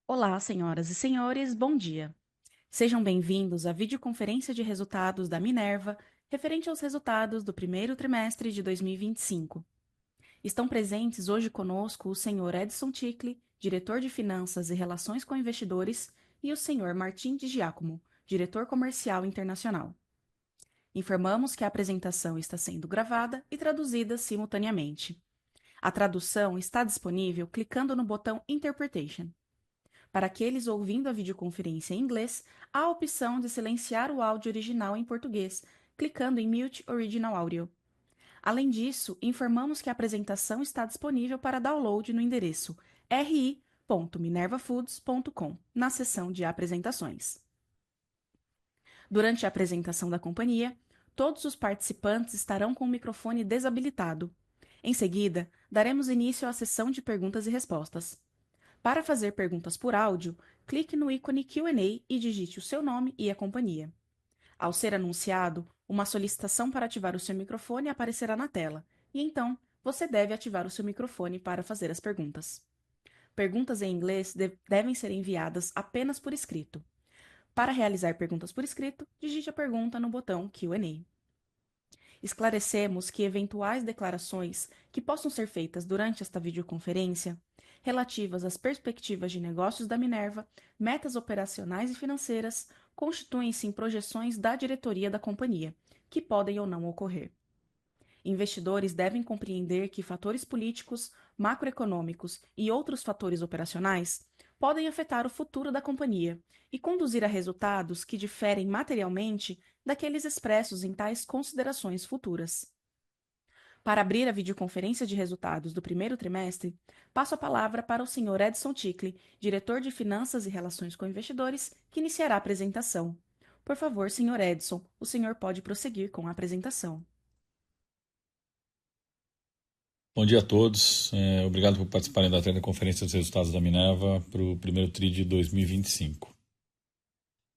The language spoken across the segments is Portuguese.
Olá, senhoras e senhores, bom dia. Sejam bem-vindos à videoconferência de resultados da Minerva, referente aos resultados do primeiro trimestre de 2025. Estão presentes hoje conosco o senhor Edson Ticli, diretor de Finanças e Relações com Investidores, e o senhor Martim Di Giacomo, diretor comercial internacional. Informamos que a apresentação está sendo gravada e traduzida simultaneamente. A tradução está disponível clicando no botão Interpretation. Para aqueles ouvindo a videoconferência em inglês, há a opção de silenciar o áudio original em português, clicando em Mute Original Audio. Além disso, informamos que a apresentação está disponível para download no endereço ri.minervafoods.com, na seção de apresentações. Durante a apresentação da companhia, todos os participantes estarão com o microfone desabilitado. Em seguida, daremos início à sessão de perguntas e respostas. Para fazer perguntas por áudio, clique no ícone Q&A e digite o seu nome e a companhia. Ao ser anunciado, uma solicitação para ativar o seu microfone aparecerá na tela, e então você deve ativar o seu microfone para fazer as perguntas. Perguntas em inglês devem ser enviadas apenas por escrito. Para realizar perguntas por escrito, digite a pergunta no botão Q&A. Esclarecemos que eventuais declarações que possam ser feitas durante esta videoconferência, relativas às perspectivas de negócios da Minerva, metas operacionais e financeiras, constituem-se em projeções da diretoria da companhia, que podem ou não ocorrer. Investidores devem compreender que fatores políticos, macroeconômicos e outros fatores operacionais podem afetar o futuro da companhia e conduzir a resultados que diferem materialmente daqueles expressos em tais considerações futuras. Para abrir a videoconferência de resultados do primeiro trimestre, passo a palavra para o Sr. Edson Ticli, diretor de Finanças e Relações com Investidores, que iniciará a apresentação. Por favor, Sr. Edson, o senhor pode prosseguir com a apresentação. Bom dia a todos. Obrigado por participarem da teleconferência dos resultados da Minerva para o primeiro TRI de 2025.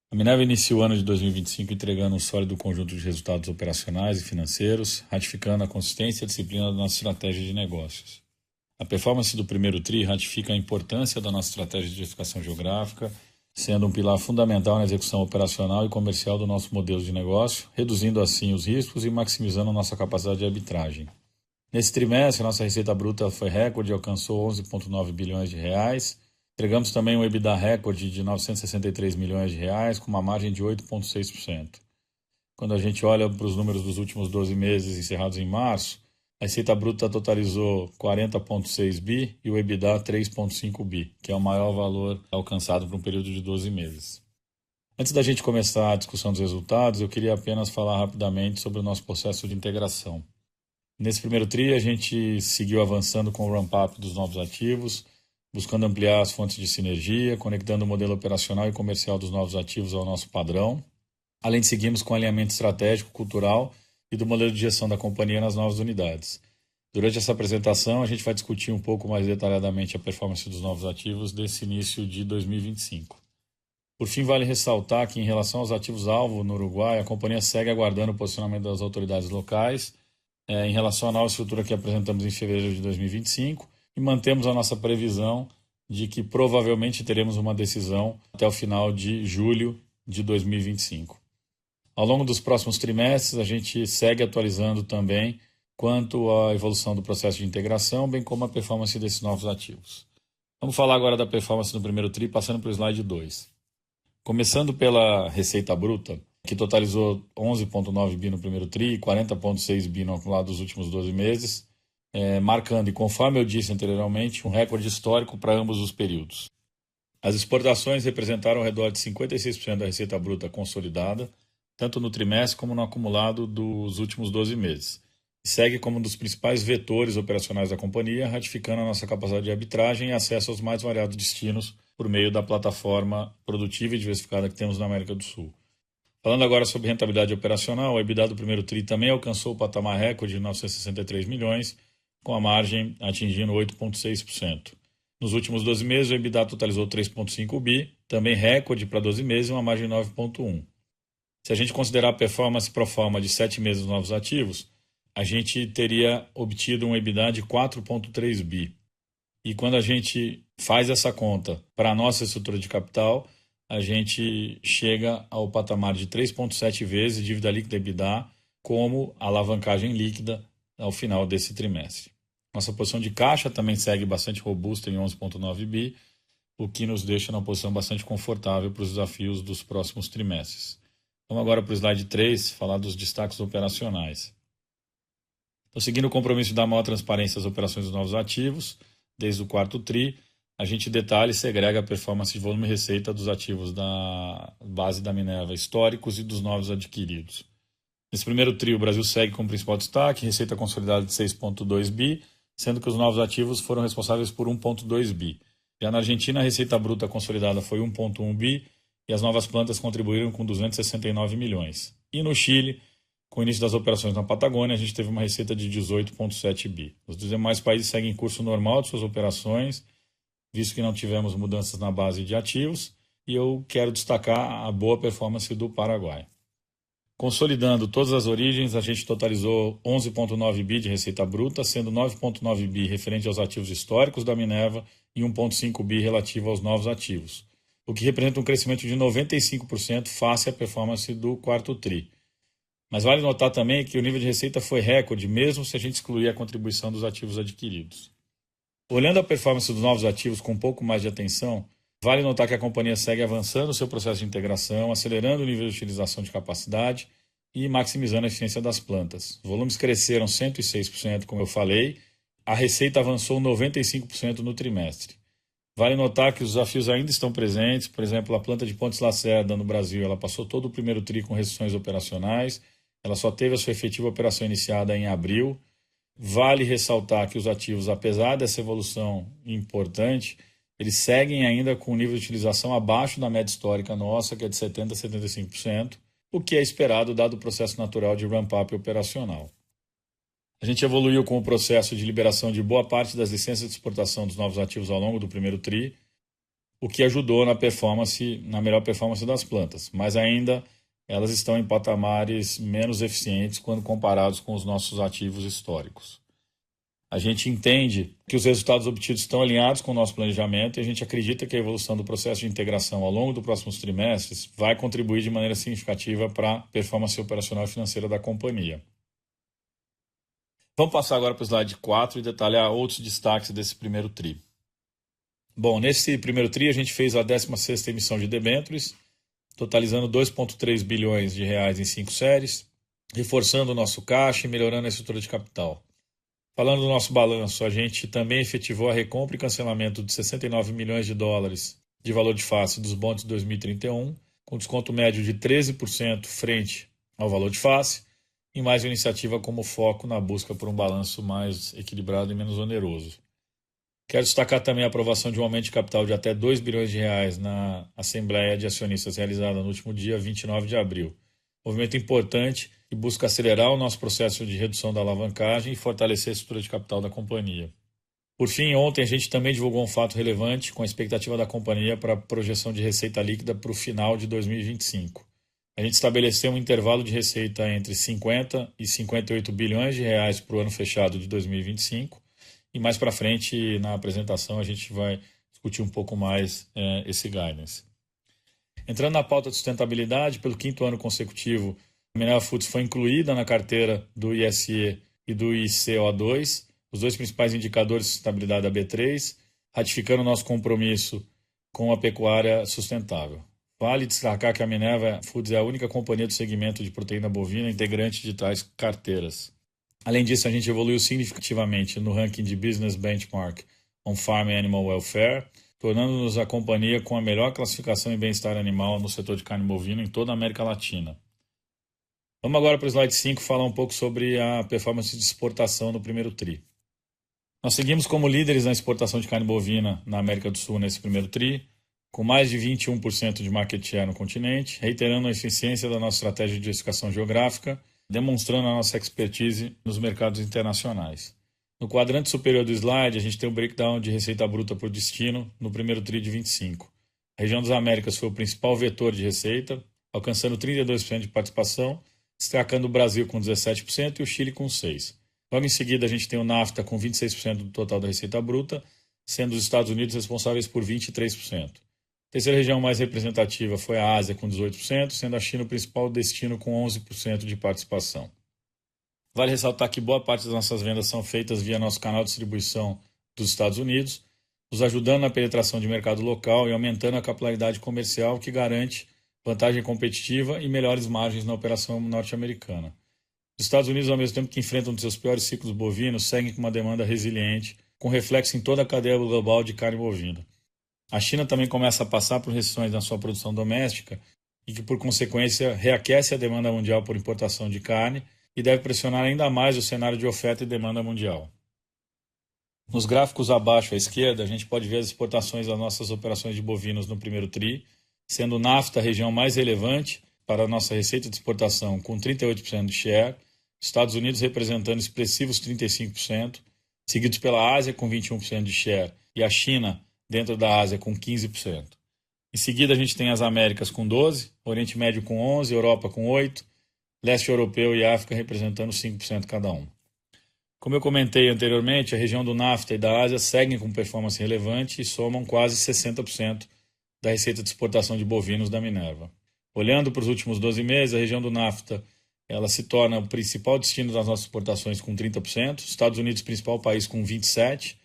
A Minerva inicia o ano de 2025 entregando um sólido conjunto de resultados operacionais e financeiros, ratificando a consistência e a disciplina da nossa estratégia de negócios. A performance do primeiro TRI ratifica a importância da nossa estratégia de diversificação geográfica, sendo um pilar fundamental na execução operacional e comercial do nosso modelo de negócio, reduzindo assim os riscos e maximizando a nossa capacidade de arbitragem. Nesse trimestre, a nossa receita bruta foi recorde e alcançou 11,9 bilhões de reais. Entregamos também um EBITDA recorde de 963 milhões de reais, com uma margem de 8,6%. Quando a gente olha para os números dos últimos 12 meses encerrados em março, a receita bruta totalizou 40,6 bi e o EBITDA 3,5 bi, que é o maior valor alcançado por um período de 12 meses. Antes da gente começar a discussão dos resultados, eu queria apenas falar rapidamente sobre o nosso processo de integração. Nesse primeiro TRI, a gente seguiu avançando com o ramp-up dos novos ativos, buscando ampliar as fontes de sinergia, conectando o modelo operacional e comercial dos novos ativos ao nosso padrão, além de seguirmos com o alinhamento estratégico, cultural e do modelo de gestão da companhia nas novas unidades. Durante essa apresentação, a gente vai discutir um pouco mais detalhadamente a performance dos novos ativos desse início de 2025. Por fim, vale ressaltar que, em relação aos ativos-alvo no Uruguai, a companhia segue aguardando o posicionamento das autoridades locais em relação à nova estrutura que apresentamos em fevereiro de 2025 e mantemos a nossa previsão de que provavelmente teremos uma decisão até o final de julho de 2025. Ao longo dos próximos trimestres, a gente segue atualizando também quanto à evolução do processo de integração, bem como a performance desses novos ativos. Vamos falar agora da performance no primeiro TRI, passando para o slide 2. Começando pela receita bruta, que totalizou 11,9 bi no primeiro TRI e 40,6 bi no acumulado dos últimos 12 meses, marcando, e conforme eu disse anteriormente, um recorde histórico para ambos os períodos. As exportações representaram ao redor de 56% da receita bruta consolidada, tanto no trimestre como no acumulado dos últimos 12 meses. E segue como um dos principais vetores operacionais da companhia, ratificando a nossa capacidade de arbitragem e acesso aos mais variados destinos por meio da plataforma produtiva e diversificada que temos na América do Sul. Falando agora sobre rentabilidade operacional, o EBITDA do primeiro TRI também alcançou o patamar recorde de 963 milhões, com a margem atingindo 8,6%. Nos últimos 12 meses, o EBITDA totalizou 3,5 bi, também recorde para 12 meses e uma margem de 9,1%. Se a gente considerar a performance pro forma de 7 meses dos novos ativos, a gente teria obtido um EBITDA de 4,3 bi. E quando a gente faz essa conta para a nossa estrutura de capital, a gente chega ao patamar de 3,7 vezes dívida líquida EBITDA como alavancagem líquida ao final desse trimestre. Nossa posição de caixa também segue bastante robusta em 11,9 bi, o que nos deixa numa posição bastante confortável para os desafios dos próximos trimestres. Vamos agora para o slide 3, falar dos destaques operacionais. Então, seguindo o compromisso de dar maior transparência às operações dos novos ativos, desde o quarto TRI, a gente detalha e segrega a performance de volume e receita dos ativos da base da Minerva históricos e dos novos adquiridos. Nesse primeiro TRI, o Brasil segue como principal destaque, receita consolidada de 6,2 bi, sendo que os novos ativos foram responsáveis por 1,2 bi. Já na Argentina, a receita bruta consolidada foi 1,1 bi e as novas plantas contribuíram com 269 milhões. E no Chile, com o início das operações na Patagônia, a gente teve uma receita de 18,7 bi. Os demais países seguem curso normal de suas operações, visto que não tivemos mudanças na base de ativos, e eu quero destacar a boa performance do Paraguai. Consolidando todas as origens, a gente totalizou 11,9 bi de receita bruta, sendo 9,9 bi referente aos ativos históricos da Minerva e 1,5 bi relativo aos novos ativos, o que representa um crescimento de 95% face à performance do quarto TRI. Mas vale notar também que o nível de receita foi recorde, mesmo se a gente excluir a contribuição dos ativos adquiridos. Olhando a performance dos novos ativos com um pouco mais de atenção, vale notar que a companhia segue avançando o seu processo de integração, acelerando o nível de utilização de capacidade e maximizando a eficiência das plantas. Os volumes cresceram 106%, como eu falei, a receita avançou 95% no trimestre. Vale notar que os desafios ainda estão presentes, por exemplo, a planta de Pontes Lacerda no Brasil, ela passou todo o primeiro TRI com restrições operacionais, ela só teve a sua efetiva operação iniciada em abril. Vale ressaltar que os ativos, apesar dessa evolução importante, eles seguem ainda com um nível de utilização abaixo da média histórica nossa, que é de 70% a 75%, o que é esperado dado o processo natural de ramp-up operacional. A gente evoluiu com o processo de liberação de boa parte das licenças de exportação dos novos ativos ao longo do primeiro TRI, o que ajudou na melhor performance das plantas, mas ainda elas estão em patamares menos eficientes quando comparados com os nossos ativos históricos. A gente entende que os resultados obtidos estão alinhados com o nosso planejamento e a gente acredita que a evolução do processo de integração ao longo dos próximos trimestres vai contribuir de maneira significativa para a performance operacional e financeira da companhia. Vamos passar agora para o slide 4 e detalhar outros destaques desse primeiro TRI. Bom, nesse primeiro TRI a gente fez a 16ª emissão de debêntures, totalizando 2,3 bilhões de reais em 5 séries, reforçando o nosso caixa e melhorando a estrutura de capital. Falando do nosso balanço, a gente também efetivou a recompra e cancelamento de 69 milhões de dólares de valor de face dos bonds de 2031, com desconto médio de 13% frente ao valor de face, e mais uma iniciativa como foco na busca por um balanço mais equilibrado e menos oneroso. Quero destacar também a aprovação de um aumento de capital de até 2 bilhões de reais na Assembleia de Acionistas realizada no último dia 29 de abril. Movimento importante que busca acelerar o nosso processo de redução da alavancagem e fortalecer a estrutura de capital da companhia. Por fim, ontem a gente também divulgou um fato relevante com a expectativa da companhia para a projeção de receita líquida para o final de 2025. A gente estabeleceu um intervalo de receita entre 50 e 58 bilhões de reais para o ano fechado de 2025, e mais para frente, na apresentação, a gente vai discutir um pouco mais esse guidance. Entrando na pauta de sustentabilidade, pelo 5º ano consecutivo, a Minerva Foods foi incluída na carteira do ISE e do ICO2, os dois principais indicadores de sustentabilidade da B3, ratificando o nosso compromisso com a pecuária sustentável. Vale destacar que a Minerva Foods é a única companhia do segmento de proteína bovina integrante de tais carteiras. Além disso, a gente evoluiu significativamente no ranking de Business Benchmark on Farm and Animal Welfare, tornando-nos a companhia com a melhor classificação em bem-estar animal no setor de carne bovina em toda a América Latina. Vamos agora para o slide 5 falar um pouco sobre a performance de exportação no primeiro TRI. Nós seguimos como líderes na exportação de carne bovina na América do Sul nesse primeiro TRI, com mais de 21% de market share no continente, reiterando a eficiência da nossa estratégia de diversificação geográfica, demonstrando a nossa expertise nos mercados internacionais. No quadrante superior do slide, a gente tem o breakdown de receita bruta por destino no primeiro TRI de 25. A região das Américas foi o principal vetor de receita, alcançando 32% de participação, destacando o Brasil com 17% e o Chile com 6%. Logo em seguida, a gente tem o NAFTA com 26% do total da receita bruta, sendo os Estados Unidos responsáveis por 23%. A terceira região mais representativa foi a Ásia, com 18%, sendo a China o principal destino, com 11% de participação. Vale ressaltar que boa parte das nossas vendas são feitas via nosso canal de distribuição dos Estados Unidos, nos ajudando na penetração de mercado local e aumentando a capilaridade comercial, que garante vantagem competitiva e melhores margens na operação norte-americana. Os Estados Unidos, ao mesmo tempo que enfrentam um dos seus piores ciclos bovinos, seguem com uma demanda resiliente, com reflexo em toda a cadeia global de carne bovina. A China também começa a passar por restrições na sua produção doméstica e que, por consequência, reaquece a demanda mundial por importação de carne e deve pressionar ainda mais o cenário de oferta e demanda mundial. Nos gráficos abaixo à esquerda, a gente pode ver as exportações das nossas operações de bovinos no primeiro TRI, sendo o NAFTA a região mais relevante para a nossa receita de exportação, com 38% de share, Estados Unidos representando expressivos 35%, seguidos pela Ásia com 21% de share e a China dentro da Ásia com 15%. Em seguida, a gente tem as Américas com 12%, Oriente Médio com 11%, Europa com 8%, Leste Europeu e África representando 5% cada um. Como eu comentei anteriormente, a região do NAFTA e da Ásia seguem com performance relevante e somam quase 60% da receita de exportação de bovinos da Minerva. Olhando para os últimos 12 meses, a região do NAFTA ela se torna o principal destino das nossas exportações com 30%, Estados Unidos principal país com 27%,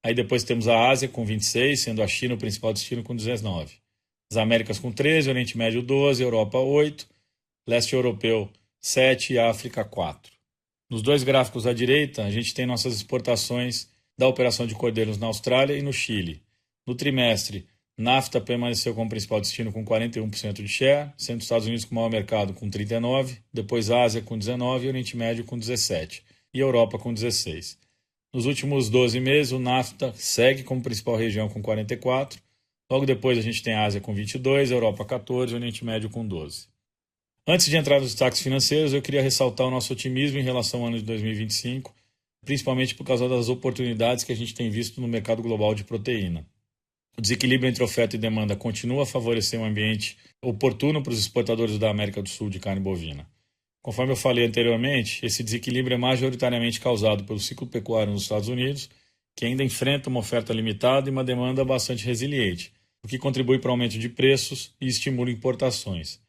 aí depois temos a Ásia com 26%, sendo a China o principal destino com 19%. As Américas com 13%, Oriente Médio 12%, Europa 8%, Leste Europeu 7% e África 4%. Nos dois gráficos à direita, a gente tem nossas exportações da operação de cordeiros na Austrália e no Chile. No trimestre, NAFTA permaneceu como principal destino com 41% de share, sendo os Estados Unidos com o maior mercado com 39%, depois Ásia com 19% e Oriente Médio com 17% e Europa com 16%. Nos últimos 12 meses, o NAFTA segue como principal região com 44%, logo depois a gente tem a Ásia com 22%, Europa 14% e Oriente Médio com 12%. Antes de entrar nos destaques financeiros, eu queria ressaltar o nosso otimismo em relação ao ano de 2025, principalmente por causa das oportunidades que a gente tem visto no mercado global de proteína. O desequilíbrio entre oferta e demanda continua a favorecer um ambiente oportuno para os exportadores da América do Sul de carne bovina. Conforme eu falei anteriormente, esse desequilíbrio é majoritariamente causado pelo ciclo pecuário nos Estados Unidos, que ainda enfrenta uma oferta limitada e uma demanda bastante resiliente, o que contribui para o aumento de preços e estimula importações.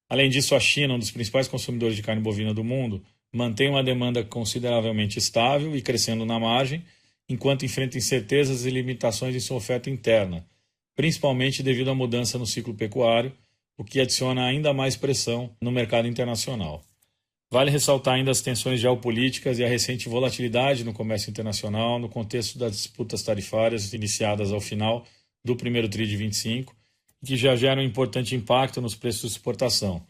Além disso, a China, um dos principais consumidores de carne bovina do mundo, mantém uma demanda consideravelmente estável e crescendo na margem, enquanto enfrenta incertezas e limitações em sua oferta interna, principalmente devido à mudança no ciclo pecuário, o que adiciona ainda mais pressão no mercado internacional. Vale ressaltar ainda as tensões geopolíticas e a recente volatilidade no comércio internacional no contexto das disputas tarifárias iniciadas ao final do primeiro TRI de 25, que já geram um importante impacto nos preços de exportação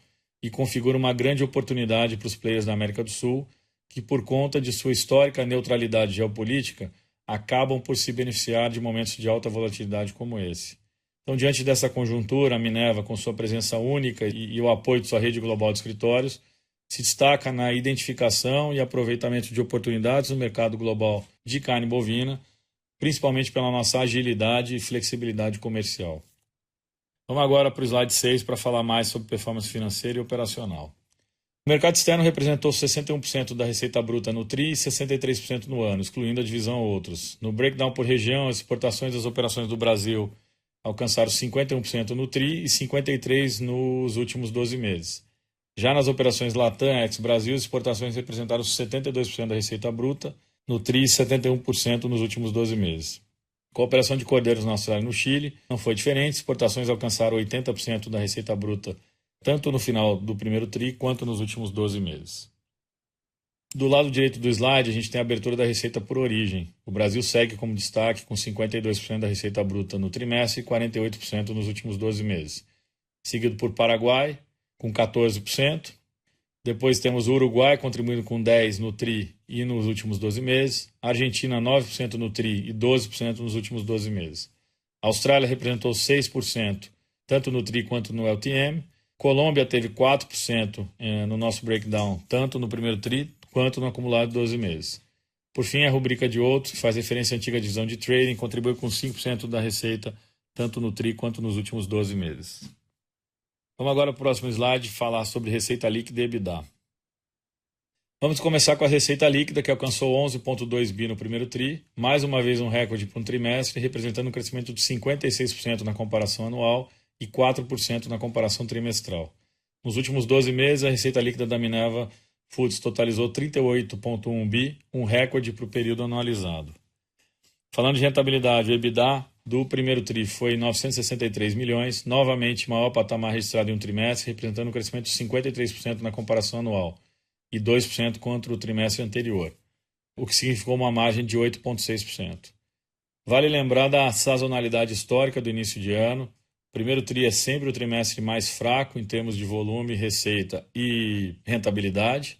e configura uma grande oportunidade para os players da América do Sul, que por conta de sua histórica neutralidade geopolítica, acabam por se beneficiar de momentos de alta volatilidade como esse. Então, diante dessa conjuntura, a Minerva, com sua presença única e o apoio de sua rede global de escritórios, se destaca na identificação e aproveitamento de oportunidades no mercado global de carne bovina, principalmente pela nossa agilidade e flexibilidade comercial. Vamos agora para o slide 6 para falar mais sobre performance financeira e operacional. O mercado externo representou 61% da receita bruta no TRI e 63% no ano, excluindo a divisão outros. No breakdown por região, as exportações das operações do Brasil alcançaram 51% no TRI e 53% nos últimos 12 meses. Já nas operações Latam, ex-Brasil, as exportações representaram 72% da receita bruta no TRI e 71% nos últimos 12 meses. Com a operação de cordeiros na Austrália e no Chile, não foi diferente, exportações alcançaram 80% da receita bruta, tanto no final do primeiro TRI quanto nos últimos 12 meses. Do lado direito do slide, a gente tem a abertura da receita por origem. O Brasil segue como destaque, com 52% da receita bruta no trimestre e 48% nos últimos 12 meses. Seguido por Paraguai, com 14%. Depois temos o Uruguai, contribuindo com 10% no TRI e nos últimos 12 meses. A Argentina, 9% no TRI e 12% nos últimos 12 meses. A Austrália representou 6%, tanto no TRI quanto no LTM. Colômbia teve 4% no nosso breakdown, tanto no primeiro TRI quanto no acumulado de 12 meses. Por fim, a rubrica de outros, que faz referência à antiga divisão de trading, contribui com 5% da receita, tanto no TRI quanto nos últimos 12 meses. Vamos agora para o próximo slide falar sobre receita líquida e EBITDA. Vamos começar com a receita líquida, que alcançou 11,2 bi no primeiro TRI, mais uma vez um recorde para um trimestre, representando um crescimento de 56% na comparação anual e 4% na comparação trimestral. Nos últimos 12 meses, a receita líquida da Minerva Foods totalizou 38,1 bi, um recorde para o período anualizado. Falando de rentabilidade, o EBITDA do primeiro TRI foi 963 milhões, novamente maior patamar registrado em um trimestre, representando um crescimento de 53% na comparação anual e 2% contra o trimestre anterior, o que significou uma margem de 8,6%. Vale lembrar da sazonalidade histórica do início de ano. O primeiro TRI é sempre o trimestre mais fraco em termos de volume, receita e rentabilidade,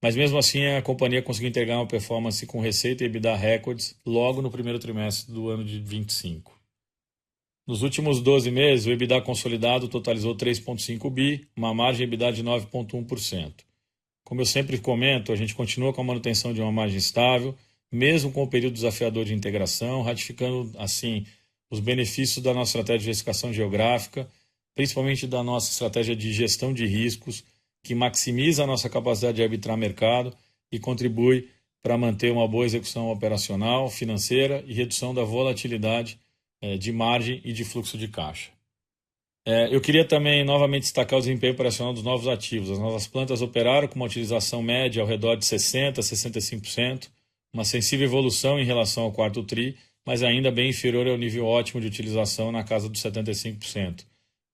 mas mesmo assim a companhia conseguiu entregar uma performance com receita e EBITDA recordes logo no primeiro trimestre do ano de 2025. Nos últimos 12 meses, o EBITDA consolidado totalizou 3,5 bi, uma margem EBITDA de 9,1%. Como eu sempre comento, a gente continua com a manutenção de uma margem estável, mesmo com o período desafiador de integração, ratificando, assim, os benefícios da nossa estratégia de diversificação geográfica, principalmente da nossa estratégia de gestão de riscos, que maximiza a nossa capacidade de arbitrar mercado e contribui para manter uma boa execução operacional, financeira e redução da volatilidade de margem e de fluxo de caixa. Eu queria também novamente destacar o desempenho operacional dos novos ativos. As novas plantas operaram com uma utilização média ao redor de 60% a 65%, uma sensível evolução em relação ao quarto TRI, mas ainda bem inferior ao nível ótimo de utilização na casa dos 75%,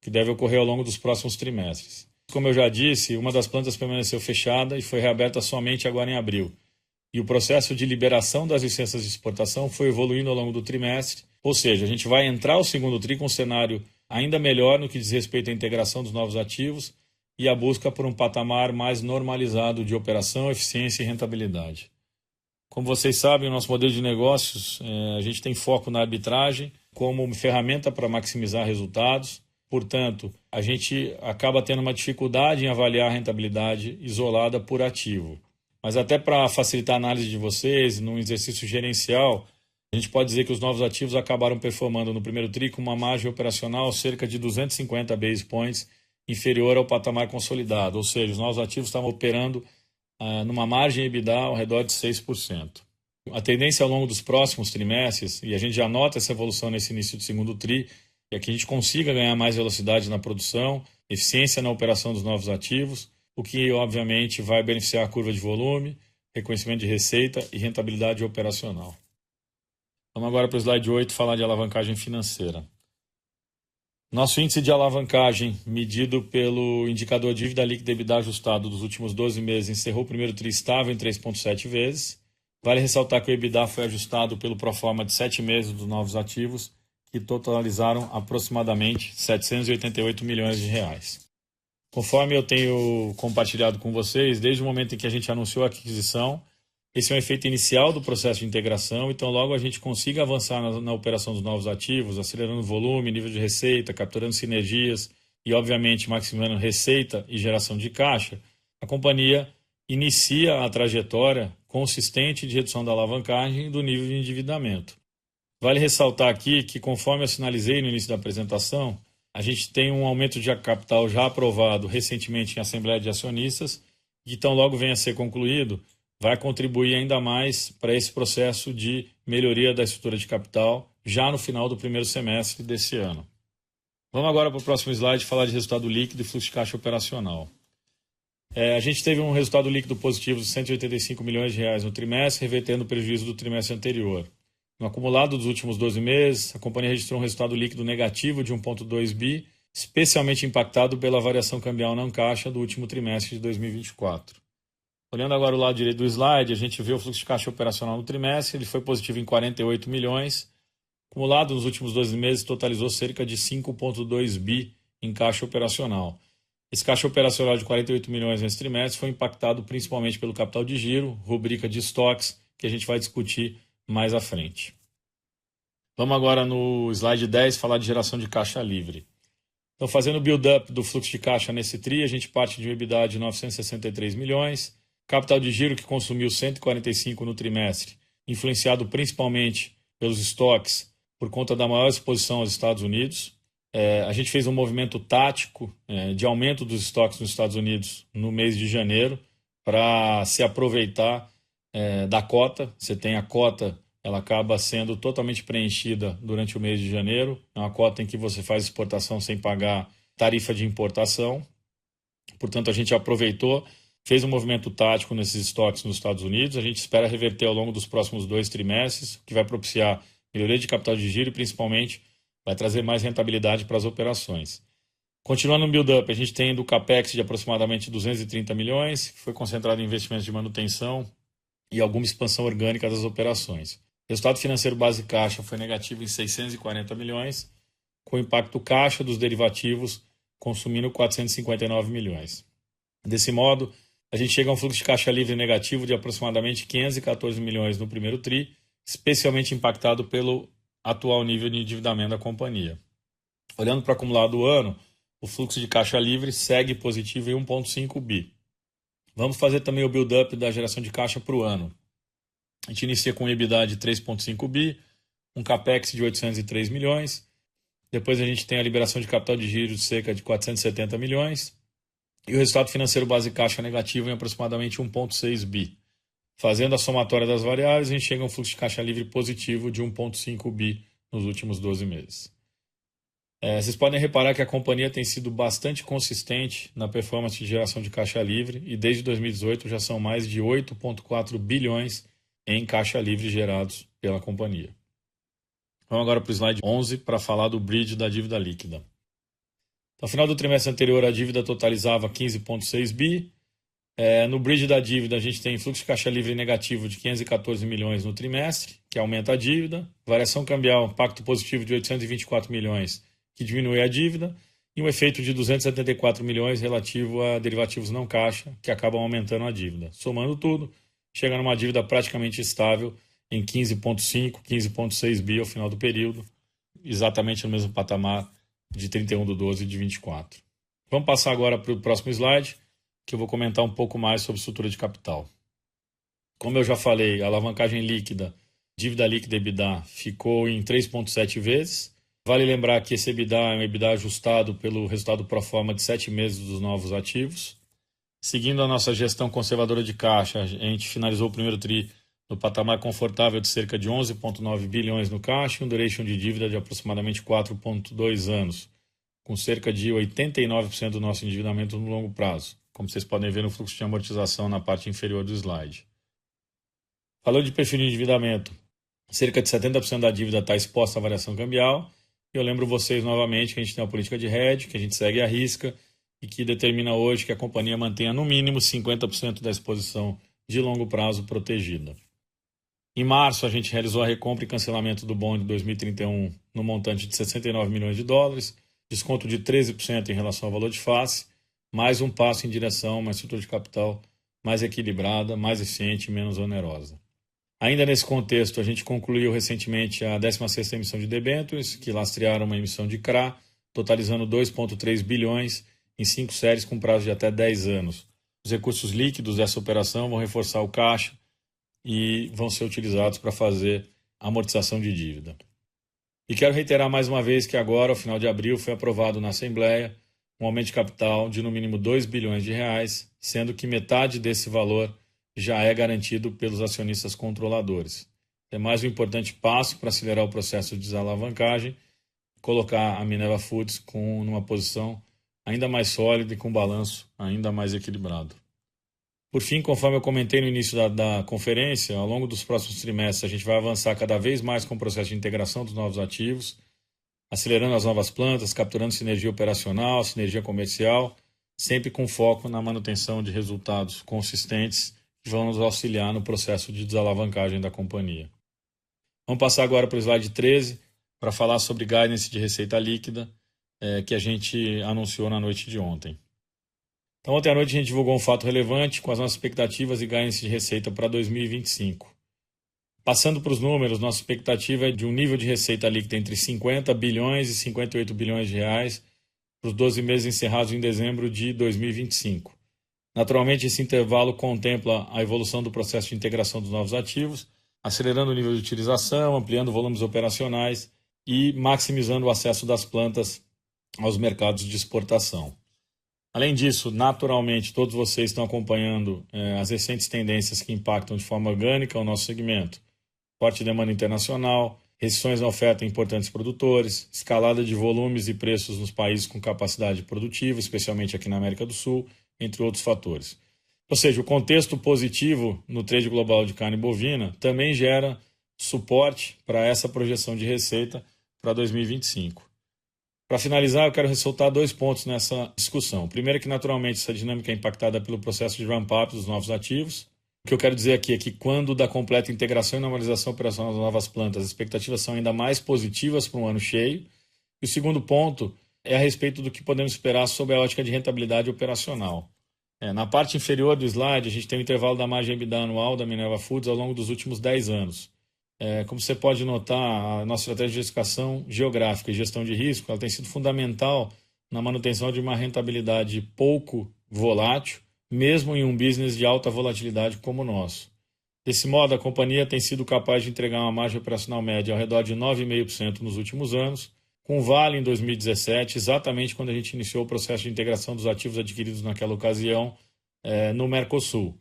que deve ocorrer ao longo dos próximos trimestres. Como eu já disse, uma das plantas permaneceu fechada e foi reaberta somente agora em abril. E o processo de liberação das licenças de exportação foi evoluindo ao longo do trimestre, ou seja, a gente vai entrar o segundo TRI com um cenário ainda melhor no que diz respeito à integração dos novos ativos e a busca por um patamar mais normalizado de operação, eficiência e rentabilidade. Como vocês sabem, o nosso modelo de negócios, a gente tem foco na arbitragem como ferramenta para maximizar resultados. Portanto, a gente acaba tendo uma dificuldade em avaliar a rentabilidade isolada por ativo. Mas até para facilitar a análise de vocês, num exercício gerencial, a gente pode dizer que os novos ativos acabaram performando no primeiro TRI com uma margem operacional cerca de 250 basis points inferior ao patamar consolidado, ou seja, os novos ativos estavam operando numa margem EBITDA ao redor de 6%. A tendência ao longo dos próximos trimestres, e a gente já nota essa evolução nesse início de segundo TRI, é que a gente consiga ganhar mais velocidade na produção, eficiência na operação dos novos ativos, o que obviamente vai beneficiar a curva de volume, reconhecimento de receita e rentabilidade operacional. Vamos agora para o slide 8 falar de alavancagem financeira. Nosso índice de alavancagem, medido pelo indicador dívida líquida EBITDA ajustado dos últimos 12 meses, encerrou o primeiro TRI estável em 3,7 vezes. Vale ressaltar que o EBITDA foi ajustado pelo proforma de 7 meses dos novos ativos, que totalizaram aproximadamente 788 milhões de reais. Conforme eu tenho compartilhado com vocês, desde o momento em que a gente anunciou a aquisição, esse é um efeito inicial do processo de integração, então logo a gente consiga avançar na operação dos novos ativos, acelerando o volume, nível de receita, capturando sinergias e, obviamente, maximizando receita e geração de caixa, a companhia inicia a trajetória consistente de redução da alavancagem e do nível de endividamento. Vale ressaltar aqui que, conforme eu sinalizei no início da apresentação, a gente tem um aumento de capital já aprovado recentemente em Assembleia de Acionistas, e então logo venha a ser concluído, vai contribuir ainda mais para esse processo de melhoria da estrutura de capital já no final do primeiro semestre desse ano. Vamos agora para o próximo slide falar de resultado líquido e fluxo de caixa operacional. A gente teve um resultado líquido positivo de 185 milhões de reais no trimestre, revertendo o prejuízo do trimestre anterior. No acumulado dos últimos 12 meses, a companhia registrou um resultado líquido negativo de 1,2 bi, especialmente impactado pela variação cambial não caixa do último trimestre de 2024. Olhando agora o lado direito do slide, a gente vê o fluxo de caixa operacional no trimestre, ele foi positivo em 48 milhões, acumulado nos últimos 12 meses totalizou cerca de 5,2 bi em caixa operacional. Esse caixa operacional de 48 milhões nesse trimestre foi impactado principalmente pelo capital de giro, rubrica de estoques, que a gente vai discutir mais à frente. Vamos agora no slide 10 falar de geração de caixa livre. Então, fazendo o build-up do fluxo de caixa nesse TRI, a gente parte de um EBITDA de 963 milhões, capital de giro que consumiu 145 no trimestre, influenciado principalmente pelos estoques por conta da maior exposição aos Estados Unidos. A gente fez um movimento tático de aumento dos estoques nos Estados Unidos no mês de janeiro, para se aproveitar da cota. Você tem a cota, ela acaba sendo totalmente preenchida durante o mês de janeiro. É uma cota em que você faz exportação sem pagar tarifa de importação. Portanto, a gente aproveitou, fez um movimento tático nesses estoques nos Estados Unidos. A gente espera reverter ao longo dos próximos 2 trimestres, o que vai propiciar melhoria de capital de giro e, principalmente, vai trazer mais rentabilidade para as operações. Continuando no build-up, a gente tem do CAPEX de aproximadamente 230 milhões, que foi concentrado em investimentos de manutenção e alguma expansão orgânica das operações. O resultado financeiro base caixa foi negativo em 640 milhões, com o impacto caixa dos derivativos consumindo 459 milhões. Desse modo, a gente chega a um fluxo de caixa livre negativo de aproximadamente 514 milhões no primeiro TRI, especialmente impactado pelo atual nível de endividamento da companhia. Olhando para o acumulado do ano, o fluxo de caixa livre segue positivo em 1,5 bi. Vamos fazer também o build-up da geração de caixa para o ano. A gente inicia com um EBITDA de 3,5 bi, um CAPEX de 803 milhões, depois a gente tem a liberação de capital de giro de cerca de 470 milhões e o resultado financeiro base caixa negativo em aproximadamente 1,6 bi. Fazendo a somatória das variáveis, a gente chega a um fluxo de caixa livre positivo de 1,5 bi nos últimos 12 meses. Vocês podem reparar que a companhia tem sido bastante consistente na performance de geração de caixa livre e desde 2018 já são mais de 8,4 bilhões em caixa livre gerados pela companhia. Vamos agora para o slide 11 para falar do bridge da dívida líquida. Então, ao final do trimestre anterior, a dívida totalizava 15,6 bi. No bridge da dívida, a gente tem fluxo de caixa livre negativo de 514 milhões no trimestre, que aumenta a dívida. Variação cambial, impacto positivo de 824 milhões, que diminui a dívida. E um efeito de 274 milhões relativo a derivativos não caixa, que acabam aumentando a dívida. Somando tudo, chega numa dívida praticamente estável em 15,5, 15,6 bi ao final do período, exatamente no mesmo patamar de 31/12 de 24. Vamos passar agora para o próximo slide, que eu vou comentar um pouco mais sobre estrutura de capital. Como eu já falei, a alavancagem líquida, dívida líquida EBITDA, ficou em 3,7 vezes. Vale lembrar que esse EBITDA é um EBITDA ajustado pelo resultado pro forma de 7 meses dos novos ativos. Seguindo a nossa gestão conservadora de caixa, a gente finalizou o primeiro TRI no patamar confortável de cerca de 11,9 bilhões no caixa e um duration de dívida de aproximadamente 4,2 anos, com cerca de 89% do nosso endividamento no longo prazo, como vocês podem ver no fluxo de amortização na parte inferior do slide. Falando de perfil de endividamento, cerca de 70% da dívida está exposta à variação cambial, e eu lembro vocês novamente que a gente tem uma política de hedge, que a gente segue à risca e que determina hoje que a companhia mantenha no mínimo 50% da exposição de longo prazo protegida. Em março, a gente realizou a recompra e cancelamento do bond de 2031 no montante de 69 milhões de dólares, desconto de 13% em relação ao valor de face, mais um passo em direção a uma estrutura de capital mais equilibrada, mais eficiente e menos onerosa. Ainda nesse contexto, a gente concluiu recentemente a 16ª emissão de debêntures, que lastrearam uma emissão de CRA, totalizando 2,3 bilhões em 5 séries com prazo de até 10 anos. Os recursos líquidos dessa operação vão reforçar o caixa e vão ser utilizados para fazer amortização de dívida. E quero reiterar mais uma vez que agora, ao final de abril, foi aprovado na Assembleia um aumento de capital de no mínimo 2 bilhões de reais, sendo que metade desse valor já é garantido pelos acionistas controladores. É mais um importante passo para acelerar o processo de desalavancagem e colocar a Minerva Foods numa posição ainda mais sólida e com um balanço ainda mais equilibrado. Por fim, conforme eu comentei no início da conferência, ao longo dos próximos trimestres a gente vai avançar cada vez mais com o processo de integração dos novos ativos, acelerando as novas plantas, capturando sinergia operacional, sinergia comercial, sempre com foco na manutenção de resultados consistentes que vão nos auxiliar no processo de desalavancagem da companhia. Vamos passar agora para o slide 13 para falar sobre guidance de receita líquida que a gente anunciou na noite de ontem. Então, ontem à noite a gente divulgou um fato relevante com as nossas expectativas e guidance de receita para 2025. Passando para os números, nossa expectativa é de um nível de receita líquida entre 50 bilhões e 58 bilhões de reais para os 12 meses encerrados em dezembro de 2025. Naturalmente, esse intervalo contempla a evolução do processo de integração dos novos ativos, acelerando o nível de utilização, ampliando volumes operacionais e maximizando o acesso das plantas aos mercados de exportação. Além disso, naturalmente, todos vocês estão acompanhando as recentes tendências que impactam de forma orgânica o nosso segmento. Forte demanda internacional, restrições na oferta em importantes produtores, escalada de volumes e preços nos países com capacidade produtiva, especialmente aqui na América do Sul, entre outros fatores. Ou seja, o contexto positivo no trade global de carne bovina também gera suporte para essa projeção de receita para 2025. Para finalizar, eu quero ressaltar 2 pontos nessa discussão. O primeiro é que, naturalmente, essa dinâmica é impactada pelo processo de ramp-up dos novos ativos. O que eu quero dizer aqui é que, quando da completa integração e normalização operacional das novas plantas, as expectativas são ainda mais positivas para um ano cheio. E o segundo ponto é a respeito do que podemos esperar sob a ótica de rentabilidade operacional. Na parte inferior do slide, a gente tem o intervalo da margem EBITDA anual da Minerva Foods ao longo dos últimos 10 anos. Como você pode notar, a nossa estratégia de diversificação geográfica e gestão de risco ela tem sido fundamental na manutenção de uma rentabilidade pouco volátil, mesmo em um business de alta volatilidade como o nosso. Desse modo, a companhia tem sido capaz de entregar uma margem operacional média ao redor de 9,5% nos últimos anos, com Vale em 2017, exatamente quando a gente iniciou o processo de integração dos ativos adquiridos naquela ocasião no Mercosul,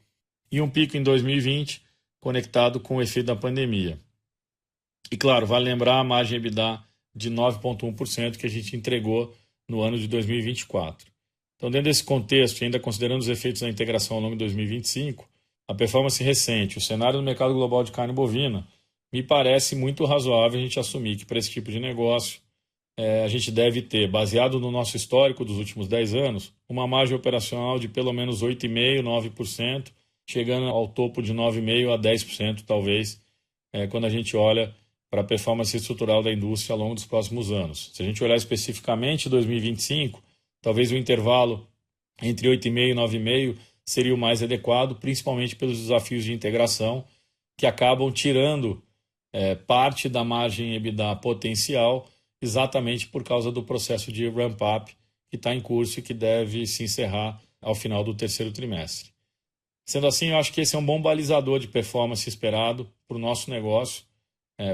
e um pico em 2020, conectado com o efeito da pandemia. E claro, vale lembrar a margem EBITDA de 9,1% que a gente entregou no ano de 2024. Então, dentro desse contexto, e ainda considerando os efeitos da integração ao longo de 2025, a performance recente, o cenário do mercado global de carne bovina, me parece muito razoável a gente assumir que para esse tipo de negócio a gente deve ter, baseado no nosso histórico dos últimos 10 anos, uma margem operacional de pelo menos 8,5%, 9%, chegando ao topo de 9,5% a 10%, talvez, quando a gente olha para a performance estrutural da indústria ao longo dos próximos anos. Se a gente olhar especificamente 2025, talvez o intervalo entre 8,5% e 9,5% seria o mais adequado, principalmente pelos desafios de integração que acabam tirando parte da margem EBITDA potencial, exatamente por causa do processo de ramp-up que está em curso e que deve se encerrar ao final do terceiro trimestre. Sendo assim, eu acho que esse é um bom balizador de performance esperado para o nosso negócio,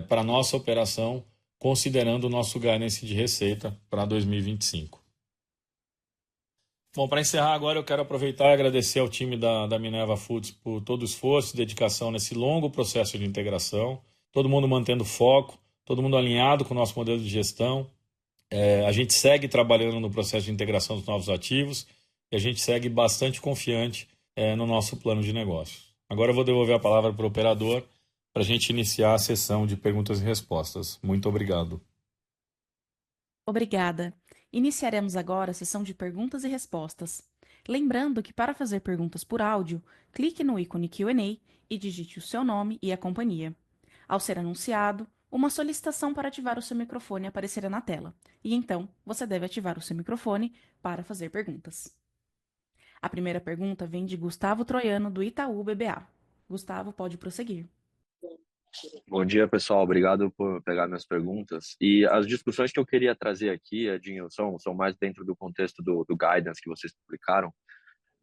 para a nossa operação, considerando o nosso guidance de receita para 2025. Bom, para encerrar agora, eu quero aproveitar e agradecer ao time da Minerva Foods por todo o esforço e dedicação nesse longo processo de integração, todo mundo mantendo foco, todo mundo alinhado com o nosso modelo de gestão. A gente segue trabalhando no processo de integração dos novos ativos e a gente segue bastante confiante no nosso plano de negócio. Agora eu vou devolver a palavra para o operador para a gente iniciar a sessão de perguntas e respostas. Muito obrigado. Obrigada. Iniciaremos agora a sessão de perguntas e respostas. Lembrando que para fazer perguntas por áudio, clique no ícone Q&A e digite o seu nome e a companhia. Ao ser anunciado, uma solicitação para ativar o seu microfone aparecerá na tela, e então você deve ativar o seu microfone para fazer perguntas. A primeira pergunta vem de Gustavo Troiano, do Itaú BBA. Gustavo, pode prosseguir. Bom dia, pessoal. Obrigado por pegar minhas perguntas. E as discussões que eu queria trazer aqui, Edinho, são mais dentro do contexto do guidance que vocês publicaram.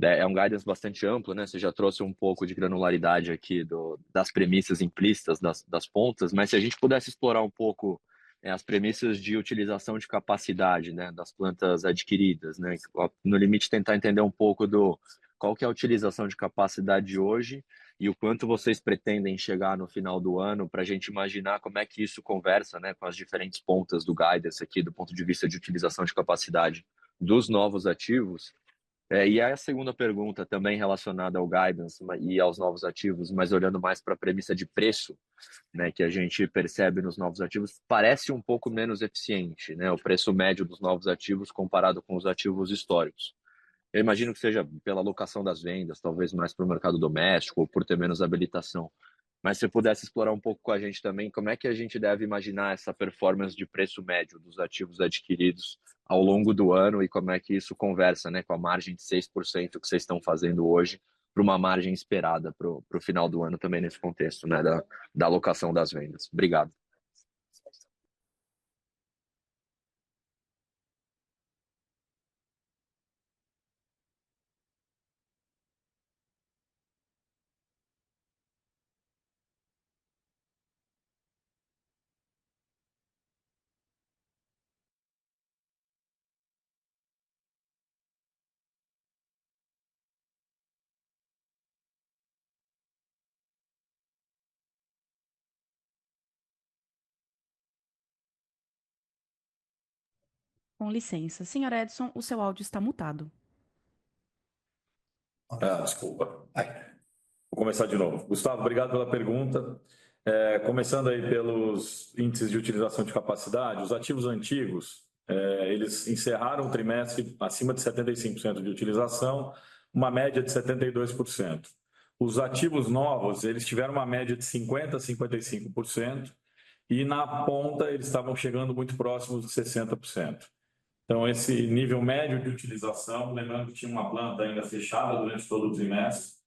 É um guidance bastante amplo, né? Você já trouxe um pouco de granularidade aqui das premissas implícitas das pontas, mas se a gente pudesse explorar um pouco as premissas de utilização de capacidade, né, das plantas adquiridas, né? No limite, tentar entender um pouco do qual que é a utilização de capacidade hoje e o quanto vocês pretendem chegar no final do ano para a gente imaginar como é que isso conversa, né, com as diferentes pontas do guidance aqui, do ponto de vista de utilização de capacidade dos novos ativos. E a segunda pergunta, também relacionada ao guidance e aos novos ativos, mas olhando mais para a premissa de preço, né, que a gente percebe nos novos ativos, parece um pouco menos eficiente, né, o preço médio dos novos ativos comparado com os ativos históricos. Eu imagino que seja pela alocação das vendas, talvez mais para o mercado doméstico ou por ter menos habilitação. Mas se pudesse explorar um pouco com a gente também, como é que a gente deve imaginar essa performance de preço médio dos ativos adquiridos ao longo do ano e como é que isso conversa, né, com a margem de 6% que vocês estão fazendo hoje para uma margem esperada para o final do ano também nesse contexto, né, da alocação das vendas. Obrigado. Com licença. Senhor Edson, o seu áudio está mutado. Desculpa. Vou começar de novo. Gustavo, obrigado pela pergunta. Começando aí pelos índices de utilização de capacidade, os ativos antigos, eles encerraram o trimestre acima de 75% de utilização, uma média de 72%. Os ativos novos, eles tiveram uma média de 50% a 55%, e na ponta eles estavam chegando muito próximos de 60%. Então, esse nível médio de utilização, lembrando que tinha uma planta ainda fechada durante todo o trimestre,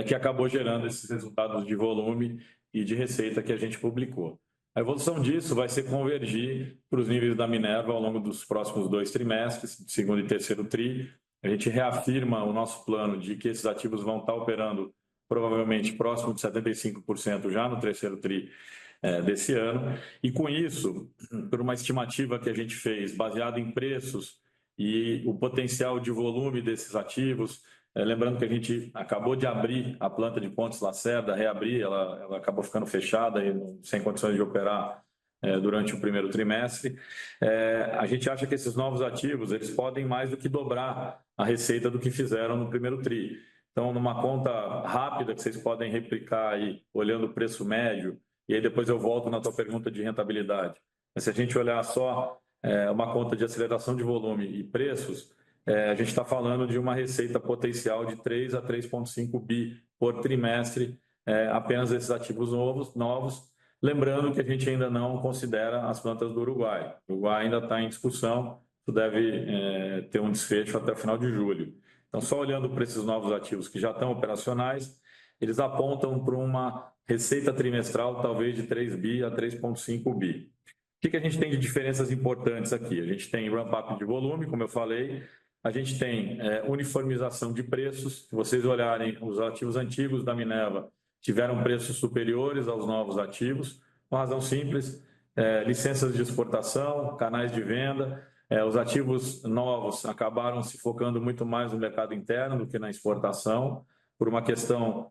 que acabou gerando esses resultados de volume e de receita que a gente publicou. A evolução disso vai ser convergir para os níveis da Minerva ao longo dos próximos 2 trimestres, segundo e terceiro tri. A gente reafirma o nosso plano de que esses ativos vão estar operando provavelmente próximo de 75% já no terceiro tri desse ano. E com isso, por uma estimativa que a gente fez, baseada em preços e o potencial de volume desses ativos, lembrando que a gente acabou de abrir a planta de Pontes Lacerda, reabrir, ela acabou ficando fechada e sem condições de operar durante o primeiro trimestre. A gente acha que esses novos ativos eles podem mais do que dobrar a receita do que fizeram no primeiro tri. Então, numa conta rápida que vocês podem replicar aí, olhando o preço médio, e aí depois eu volto na tua pergunta de rentabilidade. Mas se a gente olhar só uma conta de aceleração de volume e preços, a gente está falando de uma receita potencial de 3 a 3,5 bi por trimestre, apenas esses ativos novos. Lembrando que a gente ainda não considera as plantas do Uruguai. O Uruguai ainda está em discussão, isso deve ter um desfecho até o final de julho. Então, só olhando para esses novos ativos que já estão operacionais, eles apontam para uma receita trimestral talvez de 3 bi a 3,5 bi. O que a gente tem de diferenças importantes aqui? A gente tem ramp-up de volume, como eu falei, a gente tem uniformização de preços. Se vocês olharem, os ativos antigos da Minerva tiveram preços superiores aos novos ativos, uma razão simples, licenças de exportação, canais de venda. Os ativos novos acabaram se focando muito mais no mercado interno do que na exportação, por uma questão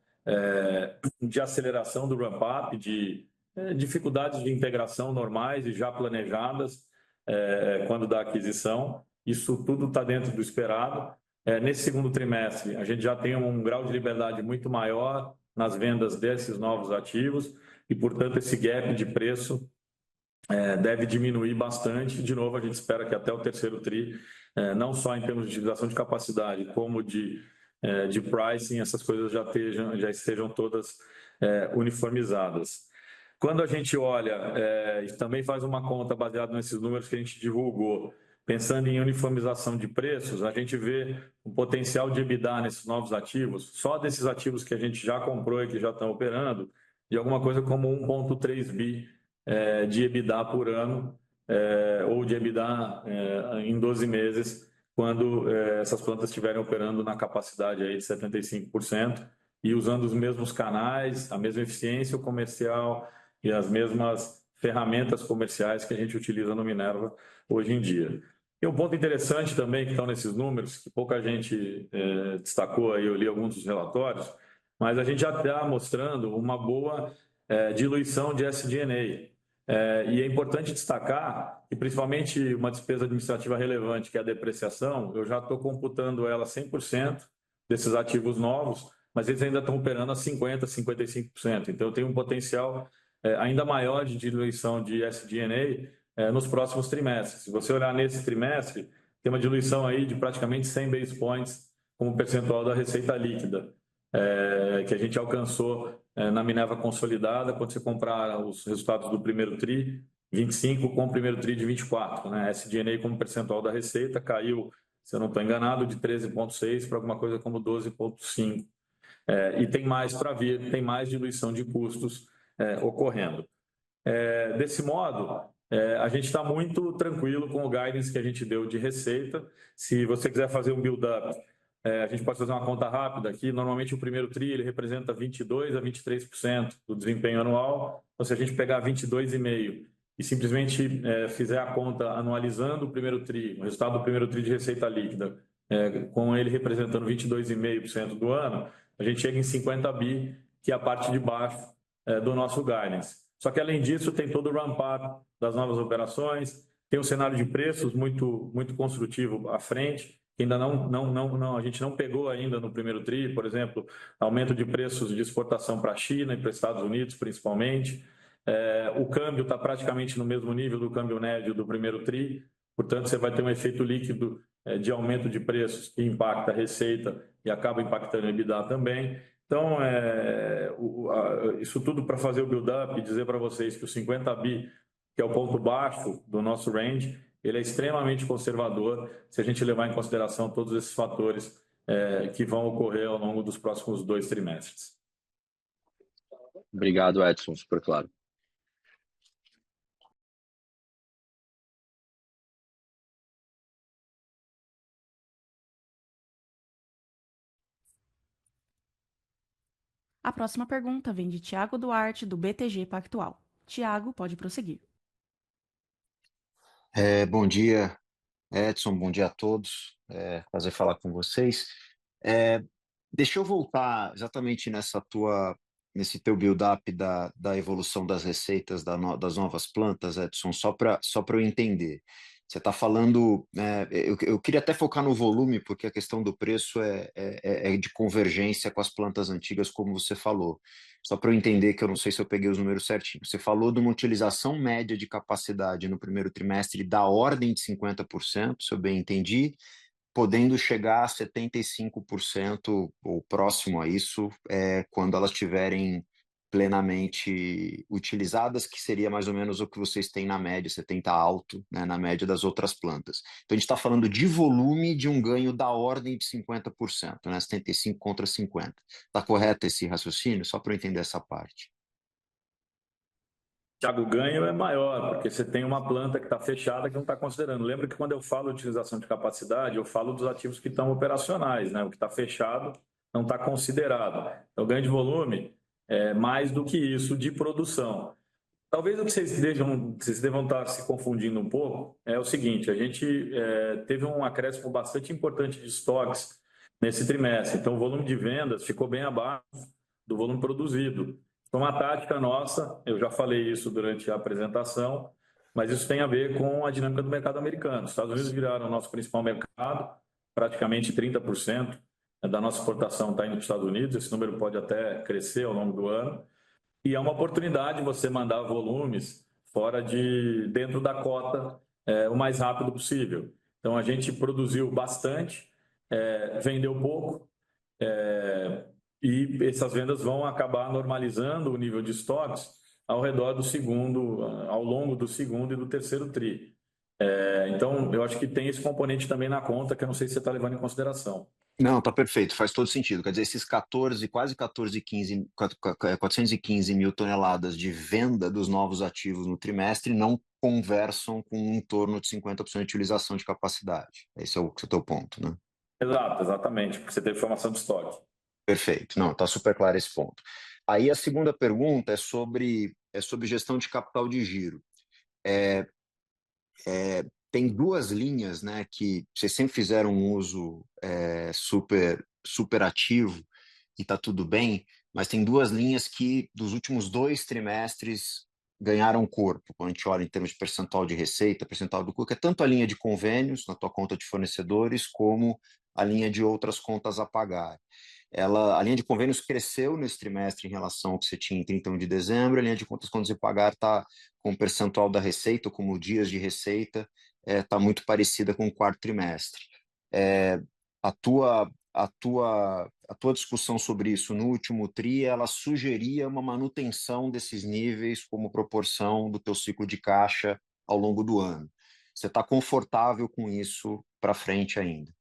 de aceleração do ramp-up, de dificuldades de integração normais e já planejadas quando da aquisição. Isso tudo está dentro do esperado. Nesse segundo trimestre, a gente já tem um grau de liberdade muito maior nas vendas desses novos ativos e, portanto, esse gap de preço deve diminuir bastante. De novo, a gente espera que até o terceiro tri, não só em termos de utilização de capacidade, como de pricing, essas coisas já estejam todas uniformizadas. Quando a gente olha e também faz uma conta baseada nesses números que a gente divulgou, pensando em uniformização de preços, a gente vê o potencial de EBITDA nesses novos ativos, só desses ativos que a gente já comprou e que já estão operando, de alguma coisa como 1,3 bi de EBITDA por ano, ou de EBITDA em 12 meses, quando essas plantas estiverem operando na capacidade aí de 75% e usando os mesmos canais, a mesma eficiência comercial e as mesmas ferramentas comerciais que a gente utiliza no Minerva hoje em dia. E um ponto interessante também que estão nesses números, que pouca gente destacou, aí eu li alguns dos relatórios, mas a gente já está mostrando uma boa diluição de SG&A. E é importante destacar que, principalmente, uma despesa administrativa relevante, que é a depreciação, eu já estou computando ela 100% desses ativos novos, mas eles ainda estão operando a 50%, 55%. Então, eu tenho um potencial ainda maior de diluição de SG&A nos próximos trimestres. Se você olhar nesse trimestre, tem uma diluição aí de praticamente 100 base points como percentual da receita líquida, que a gente alcançou na Minerva consolidada, quando você comparar os resultados do primeiro TRI, 25 com o primeiro TRI de 24. SG&A como percentual da receita caiu, se eu não estou enganado, de 13,6 para alguma coisa como 12,5. E tem mais para vir, tem mais diluição de custos ocorrendo. Desse modo, a gente está muito tranquilo com o guidance que a gente deu de receita. Se você quiser fazer um build-up, a gente pode fazer uma conta rápida aqui. Normalmente o primeiro TRI ele representa 22% a 23% do desempenho anual. Então, se a gente pegar 22,5% e simplesmente fizer a conta anualizando o primeiro TRI, o resultado do primeiro TRI de receita líquida, com ele representando 22,5% do ano, a gente chega em 50 bi, que é a parte de baixo do nosso guidance. Só que, além disso, tem todo o ramp-up das novas operações, Tem um cenário de preços muito construtivo à frente, que ainda a gente não pegou ainda no primeiro TRI, por exemplo, aumento de preços de exportação para a China e para os Estados Unidos, principalmente. O câmbio está praticamente no mesmo nível do câmbio médio do primeiro TRI, portanto, você vai ter um efeito líquido de aumento de preços que impacta a receita e acaba impactando o EBITDA também. Então, isso tudo para fazer o build-up e dizer para vocês que o 50 bi, que é o ponto baixo do nosso range, ele é extremamente conservador se a gente levar em consideração todos esses fatores que vão ocorrer ao longo dos próximos 2 trimestres. Obrigado, Edson, super claro. A próxima pergunta vem de Tiago Duarte, do BTG Pactual. Tiago, pode prosseguir. Bom dia, Edson, bom dia a todos. Prazer falar com vocês. Deixa eu voltar exatamente nesse teu build-up da evolução das receitas das novas plantas, Edson, só para eu entender. Você está falando, eu queria até focar no volume, porque a questão do preço é de convergência com as plantas antigas, como você falou. Só para eu entender, que eu não sei se eu peguei os números certinhos. Você falou de uma utilização média de capacidade no primeiro trimestre da ordem de 50%, se eu bem entendi, podendo chegar a 75% ou próximo a isso, quando elas estiverem plenamente utilizadas, que seria mais ou menos o que vocês têm na média, 70 alto, né, na média das outras plantas. Então, a gente está falando de volume de um ganho da ordem de 50%, né, 75 contra 50. Está correto esse raciocínio? Só para eu entender essa parte. Tiago, o ganho é maior, porque você tem uma planta que está fechada que não está considerando. Lembra que quando eu falo de utilização de capacidade, eu falo dos ativos que estão operacionais, né? O que está fechado não está considerado. Então, o ganho de volume é mais do que isso de produção. Talvez o que vocês devam estar se confundindo um pouco é o seguinte: a gente teve um acréscimo bastante importante de estoques nesse trimestre. Então, o volume de vendas ficou bem abaixo do volume produzido. Foi uma tática nossa, eu já falei isso durante a apresentação, mas isso tem a ver com a dinâmica do mercado americano. Os Estados Unidos viraram o nosso principal mercado, praticamente 30% da nossa exportação está indo para os Estados Unidos, esse número pode até crescer ao longo do ano, e é uma oportunidade você mandar volumes dentro da cota o mais rápido possível. Então, a gente produziu bastante, vendeu pouco, e essas vendas vão acabar normalizando o nível de estoques ao longo do segundo e do terceiro TRI. Então, eu acho que tem esse componente também na conta, que eu não sei se você está levando em consideração. Não, tá perfeito, faz todo sentido. Quer dizer, esses quase 415 mil toneladas de venda dos novos ativos no trimestre não conversam com em torno de 50% de utilização de capacidade. Esse é o teu ponto, né? Exato, exatamente, porque você teve formação de estoque. Perfeito, não, está super claro esse ponto. Aí a segunda pergunta é sobre gestão de capital de giro. Tem duas linhas, né, que vocês sempre fizeram um uso super ativo e está tudo bem, mas tem duas linhas que dos últimos 2 trimestres ganharam corpo, quando a gente olha em termos de percentual de receita, percentual do lucro, que é tanto a linha de convênios na tua conta de fornecedores, como a linha de outras contas a pagar. A linha de convênios cresceu nesse trimestre em relação ao que você tinha em 31 de dezembro, a linha de contas contas a pagar está com o percentual da receita, como dias de receita, está muito parecida com o quarto trimestre. A tua discussão sobre isso no último TRI, ela sugeria uma manutenção desses níveis como proporção do teu ciclo de caixa ao longo do ano. Você está confortável com isso para frente ainda?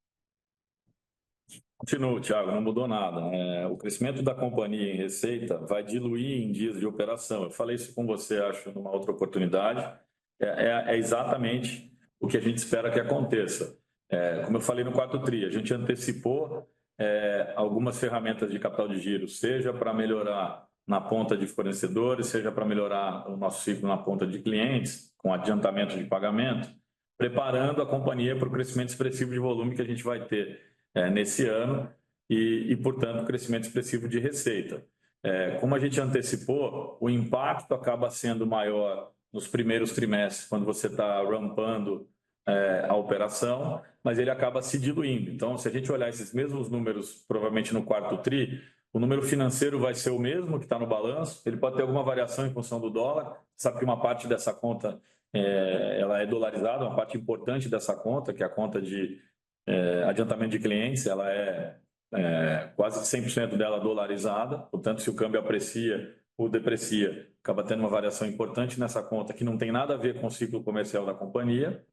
Continuo, Thiago, não mudou nada. O crescimento da companhia em receita vai diluir em dias de operação. Eu falei isso com você, acho, numa outra oportunidade. É exatamente o que a gente espera que aconteça. Como eu falei no quarto TRI, a gente antecipou algumas ferramentas de capital de giro, seja para melhorar na ponta de fornecedores, seja para melhorar o nosso ciclo na ponta de clientes, com adiantamento de pagamento, preparando a companhia para o crescimento expressivo de volume que a gente vai ter nesse ano e, portanto, crescimento expressivo de receita. Como a gente antecipou, o impacto acaba sendo maior nos primeiros trimestres, quando você está rampando a operação, mas ele acaba se diluindo. Então, se a gente olhar esses mesmos números, provavelmente no quarto TRI, o número financeiro vai ser o mesmo que está no balanço, ele pode ter alguma variação em função do dólar, sabe que uma parte dessa conta ela é dolarizada, uma parte importante dessa conta, que é a conta de adiantamento de clientes, ela é quase 100% dela dolarizada, portanto, se o câmbio aprecia ou deprecia, acaba tendo uma variação importante nessa conta que não tem nada a ver com o ciclo comercial da companhia,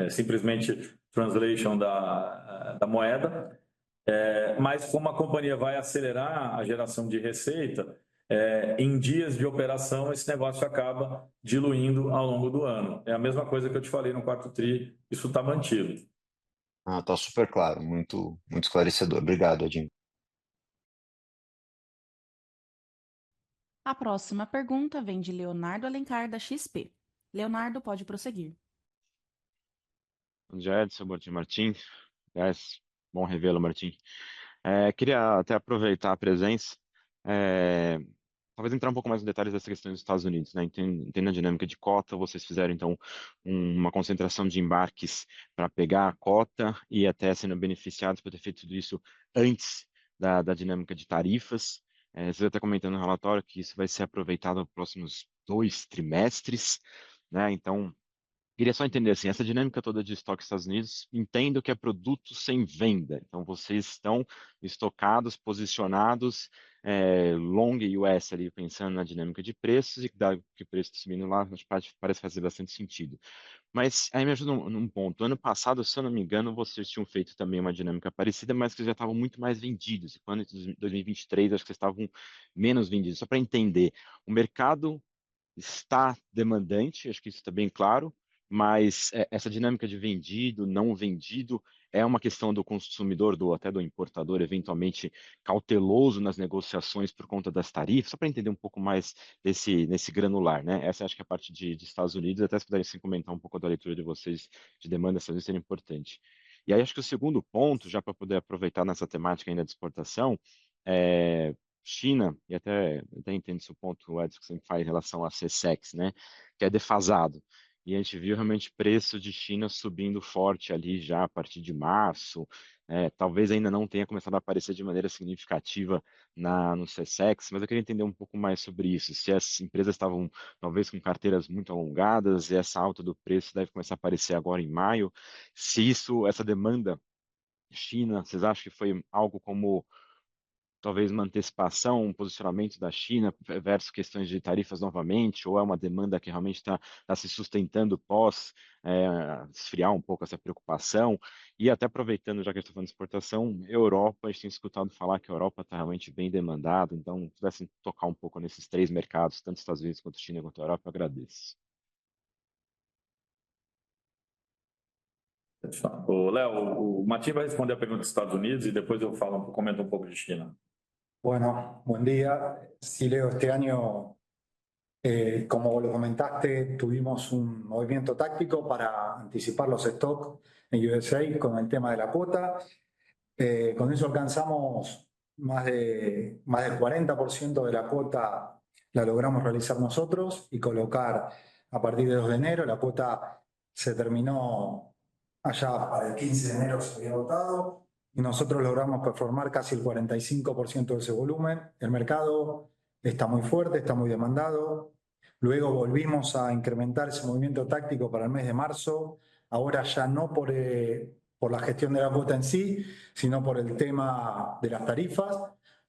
simplesmente translation da moeda. Mas como a companhia vai acelerar a geração de receita, em dias de operação esse negócio acaba diluindo ao longo do ano. É a mesma coisa que eu te falei no quarto TRI, isso está mantido. Tá super claro, muito, muito esclarecedor. Obrigado, Edinho. A próxima pergunta vem de Leonardo Alencar, da XP. Leonardo, pode prosseguir. Bom dia, Edson. Bom dia, Martim. Aliás, bom revê-lo, Martim. Queria até aproveitar a presença, talvez entrar um pouco mais nos detalhes dessa questão dos Estados Unidos, né? Entendo a dinâmica de cota, vocês fizeram então uma concentração de embarques para pegar a cota e até sendo beneficiados por ter feito tudo isso antes da dinâmica de tarifas. Vocês até comentando no relatório que isso vai ser aproveitado nos próximos 2 trimestres, né? Então, queria só entender assim, essa dinâmica toda de estoque nos Estados Unidos, entendo que é produto sem venda. Então, vocês estão estocados, posicionados, long US ali, pensando na dinâmica de preços, e dado que o preço está subindo lá, parece fazer bastante sentido. Mas aí me ajuda num ponto. Ano passado, se eu não me engano, vocês tinham feito também uma dinâmica parecida, mas que já estavam muito mais vendidos. E quando em 2023, acho que vocês estavam menos vendidos. Só para entender, o mercado está demandante, acho que isso está bem claro, mas essa dinâmica de vendido, não vendido, é uma questão do consumidor, até do importador, eventualmente cauteloso nas negociações por conta das tarifas, só para entender um pouco mais nesse granular, né? Essa acho que é a parte de Estados Unidos, até se puderem comentar um pouco da leitura de vocês de demanda, isso seria importante. E aí acho que o segundo ponto, já para poder aproveitar nessa temática ainda de exportação, China, e até entendo seu ponto, Edson, que sempre faz em relação a CSEX, né, que é defasado. E a gente viu realmente o preço de China subindo forte ali já a partir de março. Talvez ainda não tenha começado a aparecer de maneira significativa no CSEX, mas eu queria entender um pouco mais sobre isso. Se as empresas estavam talvez com carteiras muito alongadas e essa alta do preço deve começar a aparecer agora em maio. Se essa demanda China, vocês acham que foi algo como talvez uma antecipação, um posicionamento da China versus questões de tarifas novamente, ou é uma demanda que realmente está se sustentando pós esfriar um pouco essa preocupação? E até aproveitando, já que a gente está falando de exportação, Europa, a gente tem escutado falar que a Europa está realmente bem demandada, então se pudessem tocar um pouco nesses 3 mercados, tanto Estados Unidos quanto China quanto a Europa, eu agradeço. Léo, o Martim vai responder a pergunta dos Estados Unidos e depois eu comento um pouco de China. Bueno, buen día. Sí, Leo, este año, como lo comentaste, tuvimos un movimiento táctico para anticipar los stocks en USA con el tema de la cuota. Con eso alcanzamos más del 40% de la cuota, la logramos realizar nosotros y colocar a partir de 2 de enero. La cuota se terminó allá para el 15 de enero, se había agotado. Y nosotros logramos performar casi el 45% de ese volumen. El mercado está muy fuerte, está muy demandado. Luego volvimos a incrementar ese movimiento táctico para el mes de marzo, ahora ya no por la gestión de la cuota en sí, sino por el tema de las tarifas,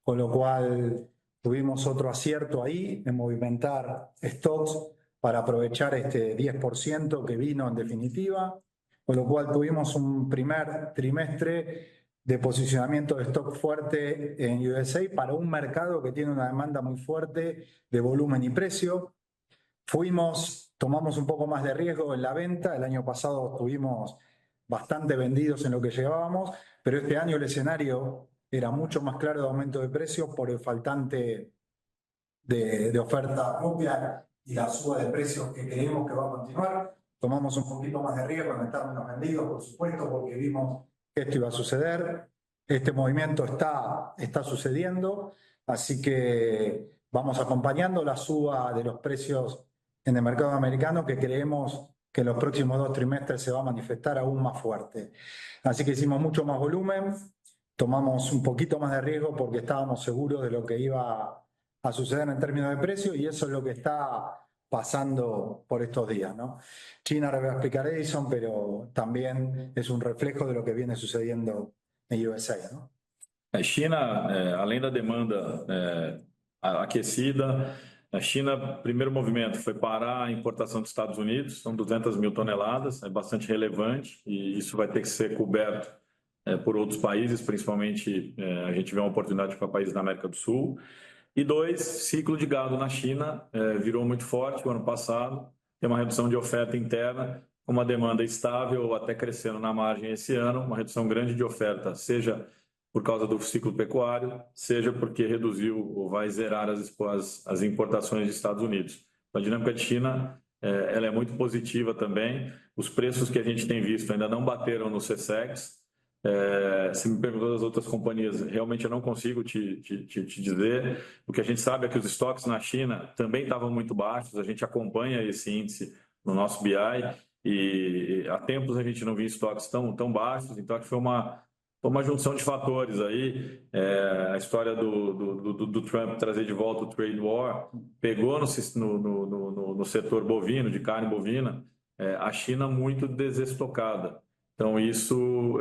con lo cual tuvimos otro acierto ahí en movimentar stocks para aprovechar este 10% que vino en definitiva, con lo cual tuvimos un primer trimestre de posicionamiento de stock fuerte en USA para un mercado que tiene una demanda muy fuerte de volumen y precio. Tomamos un poco más de riesgo en la venta. El año pasado estuvimos bastante vendidos en lo que llevábamos, pero este año el escenario era mucho más claro de aumento de precios por el faltante de oferta propia y la suba de precios que creemos que va a continuar. Tomamos un poquito más de riesgo en estar menos vendidos, por supuesto, porque vimos que esto iba a suceder. Este movimiento está sucediendo, así que vamos acompañando la suba de los precios en el mercado americano que creemos que en los próximos 2 trimestres se va a manifestar aún más fuerte. Así que hicimos mucho más volumen, tomamos un poquito más de riesgo porque estábamos seguros de lo que iba a suceder en términos de precio y eso es lo que está pasando por estos días, ¿no? China, ahora voy a explicar Edison, pero también es un reflejo de lo que viene sucediendo en USA, ¿no? A China, além da demanda aquecida, a China, primeiro movimento foi parar a importação dos Estados Unidos, são 200 mil toneladas, é bastante relevante e isso vai ter que ser coberto por outros países, principalmente a gente vê uma oportunidade para países da América do Sul. E 2, ciclo de gado na China virou muito forte o ano passado, tem uma redução de oferta interna, uma demanda estável ou até crescendo na margem esse ano, uma redução grande de oferta, seja por causa do ciclo pecuário, seja porque reduziu ou vai zerar as importações dos Estados Unidos. A dinâmica de China ela é muito positiva também, os preços que a gente tem visto ainda não bateram no CSEX. Se me perguntou das outras companhias, realmente eu não consigo te dizer. O que a gente sabe é que os estoques na China também estavam muito baixos, a gente acompanha esse índice no nosso BI e há tempos a gente não via estoques tão baixos, então acho que foi uma junção de fatores aí. A história do Trump trazer de volta o trade war pegou no setor bovino, de carne bovina, a China muito desestocada. Então, isso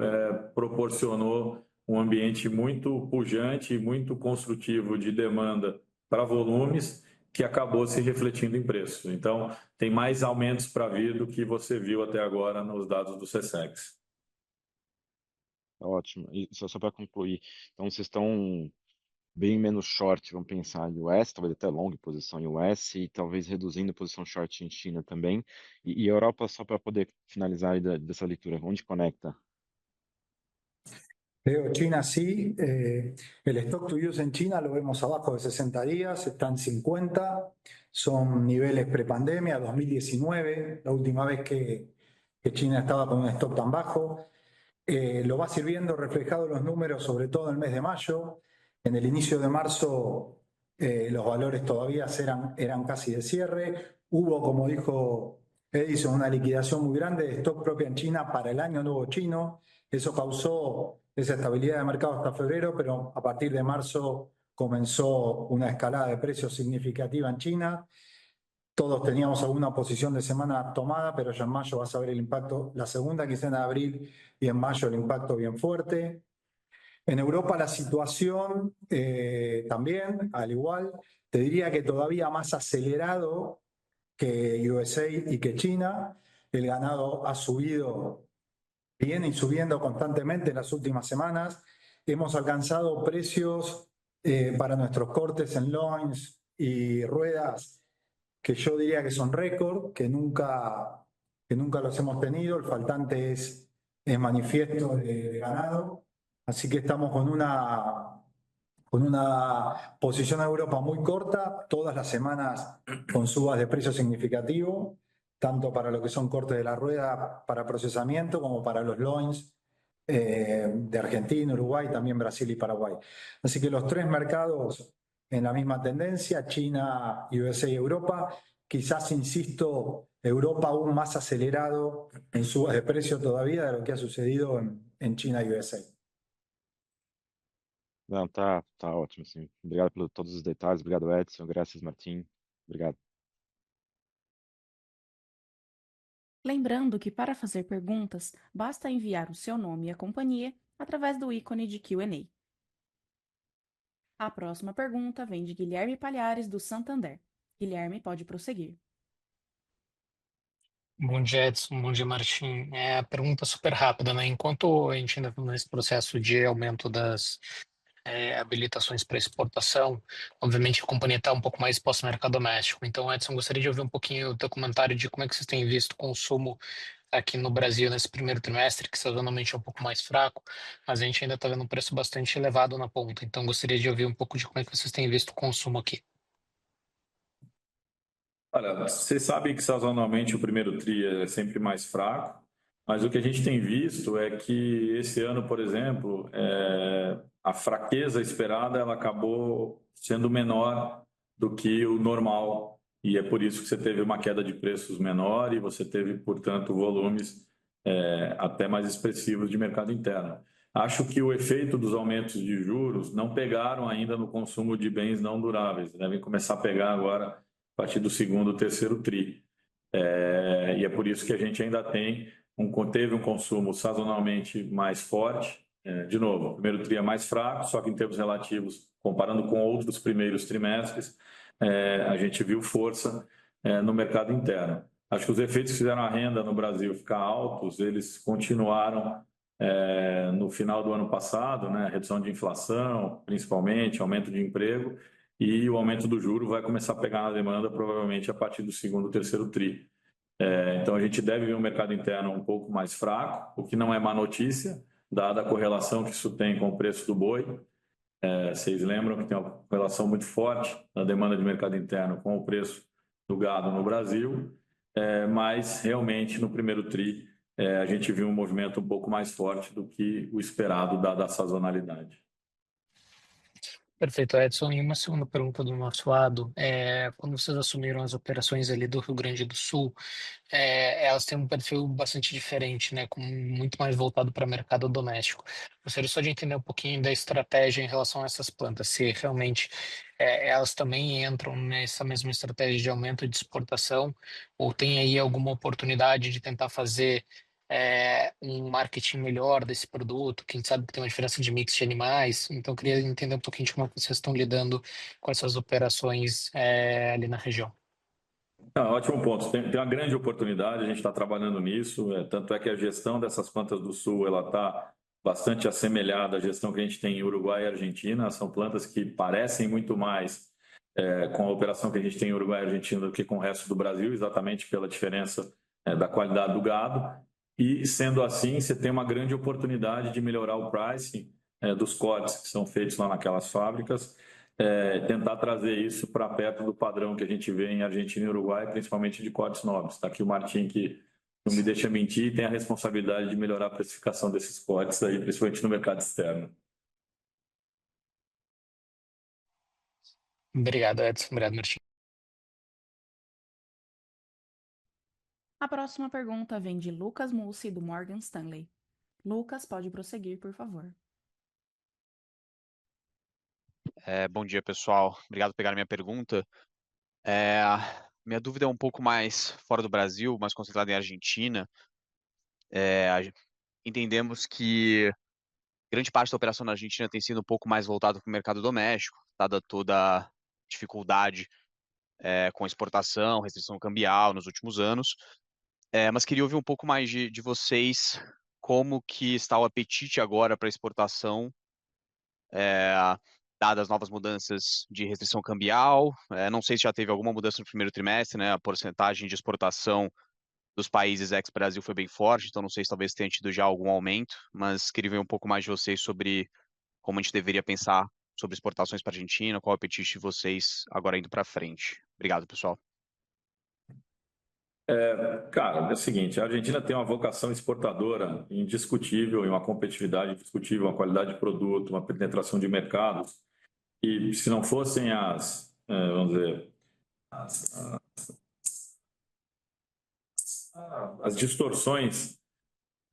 proporcionou um ambiente muito pujante e muito construtivo de demanda para volumes que acabou se refletindo em preços. Então, tem mais aumentos para vir do que você viu até agora nos dados do CSEX. Ótimo. E só para concluir, então vocês estão bem menos short, vamos pensar em US, talvez até long posição em US e talvez reduzindo a posição short em China também. E Europa, só para poder finalizar aí dessa leitura, onde conecta? Veo China sí, el stock to use en China lo vemos abajo de 60 días, está en 50, son niveles prepandemia, 2019, la última vez que China estaba con un stock tan bajo. Lo vas a ir viendo reflejado en los números, sobre todo en el mes de mayo. En el inicio de marzo los valores todavía eran casi de cierre. Hubo, como dijo Edison, una liquidación muy grande de stock propia en China para el año nuevo chino. Eso causó esa estabilidad de mercado hasta febrero, pero a partir de marzo comenzó una escalada de precios significativa en China. Todos teníamos alguna posición de semana tomada, pero ya en mayo vas a ver el impacto, la segunda quincena de abril y en mayo el impacto bien fuerte. En Europa la situación también, al igual, te diría que todavía más acelerado que USA y que China. El ganado ha subido, viene subiendo constantemente en las últimas semanas. Hemos alcanzado precios para nuestros cortes en loins y ruedas que yo diría que son récord, que nunca los hemos tenido. El faltante es manifiesto de ganado. Así que estamos con una posición en Europa muy corta, todas las semanas con subas de precio significativo, tanto para lo que son cortes de la rueda para procesamiento como para los loins de Argentina, Uruguay, también Brasil y Paraguay. Así que los tres mercados en la misma tendencia, China, USA y Europa. Quizás, insisto, Europa aún más acelerado en subas de precio todavía de lo que ha sucedido en China y USA. Não, tá ótimo, sim. Obrigado por todos os detalhes. Obrigado, Edson. Graças, Martim. Obrigado. Lembrando que para fazer perguntas, basta enviar o seu nome e a companhia através do ícone de Q&A. A próxima pergunta vem de Guilherme Palhares, do Santander. Guilherme, pode prosseguir. Bom dia, Edson. Bom dia, Martim. A pergunta super rápida, né? Enquanto a gente ainda está nesse processo de aumento das habilitações para exportação, obviamente a companhia está um pouco mais exposta ao mercado doméstico. Então, Edson, gostaria de ouvir um pouquinho o teu comentário de como é que vocês têm visto o consumo aqui no Brasil nesse primeiro trimestre, que sazonalmente é um pouco mais fraco, mas a gente ainda está vendo um preço bastante elevado na ponta. Então, gostaria de ouvir um pouco de como é que vocês têm visto o consumo aqui. Olha, você sabe que sazonalmente o primeiro tri é sempre mais fraco, mas o que a gente tem visto é que esse ano, por exemplo, a fraqueza esperada ela acabou sendo menor do que o normal e é por isso que você teve uma queda de preços menor e você teve, portanto, volumes até mais expressivos de mercado interno. Acho que o efeito dos aumentos de juros não pegaram ainda no consumo de bens não duráveis, devem começar a pegar agora a partir do segundo, terceiro tri. E é por isso que a gente ainda teve um consumo sazonalmente mais forte. De novo, o primeiro tri é mais fraco, só que em termos relativos, comparando com outros primeiros trimestres, a gente viu força no mercado interno. Acho que os efeitos que fizeram a renda no Brasil ficar altos, eles continuaram no final do ano passado, né? Redução de inflação, principalmente, aumento de emprego, e o aumento do juro vai começar a pegar na demanda provavelmente a partir do segundo, terceiro tri. Então a gente deve ver um mercado interno um pouco mais fraco, o que não é má notícia, dada a correlação que isso tem com o preço do boi. Vocês lembram que tem uma relação muito forte na demanda de mercado interno com o preço do gado no Brasil, mas realmente no primeiro tri a gente viu um movimento um pouco mais forte do que o esperado, dada a sazonalidade. Perfeito, Edson. E uma segunda pergunta do nosso lado, quando vocês assumiram as operações ali do Rio Grande do Sul, elas têm um perfil bastante diferente, né, muito mais voltado para mercado doméstico. Gostaria só de entender um pouquinho da estratégia em relação a essas plantas, se realmente elas também entram nessa mesma estratégia de aumento de exportação, ou tem aí alguma oportunidade de tentar fazer um marketing melhor desse produto, quem sabe que tem uma diferença de mix de animais. Então, eu queria entender um pouquinho de como vocês estão lidando com essas operações ali na região. Ótimo ponto. Tem uma grande oportunidade, a gente está trabalhando nisso, tanto é que a gestão dessas plantas do Sul ela está bastante assemelhada à gestão que a gente tem em Uruguai e Argentina. São plantas que parecem muito mais com a operação que a gente tem em Uruguai e Argentina do que com o resto do Brasil, exatamente pela diferença da qualidade do gado. E, sendo assim, você tem uma grande oportunidade de melhorar o pricing dos cortes que são feitos lá naquelas fábricas, tentar trazer isso para perto do padrão que a gente vê em Argentina e Uruguai, principalmente de cortes nobres. Está aqui o Martim, que não me deixa mentir, tem a responsabilidade de melhorar a precificação desses cortes, aí, principalmente no mercado externo. Obrigado, Edson. Obrigado, Martim. A próxima pergunta vem de Lucas Mussi, do Morgan Stanley. Lucas, pode prosseguir, por favor. Bom dia, pessoal. Obrigado por pegar a minha pergunta. Minha dúvida é um pouco mais fora do Brasil, mais concentrada em Argentina. Entendemos que grande parte da operação na Argentina tem sido um pouco mais voltada para o mercado doméstico, dada toda a dificuldade com exportação, restrição cambial nos últimos anos. Mas queria ouvir um pouco mais de vocês, como que está o apetite agora para exportação, dadas as novas mudanças de restrição cambial. Não sei se já teve alguma mudança no primeiro trimestre, né? A porcentagem de exportação dos países ex-Brasil foi bem forte, então não sei se talvez tenha tido já algum aumento, mas queria ver um pouco mais de vocês sobre como a gente deveria pensar sobre exportações para a Argentina, qual o apetite de vocês agora indo para frente. Obrigado, pessoal. Cara, é o seguinte, a Argentina tem uma vocação exportadora indiscutível, e uma competitividade indiscutível, uma qualidade de produto, uma penetração de mercados, e se não fossem vamos dizer, as distorções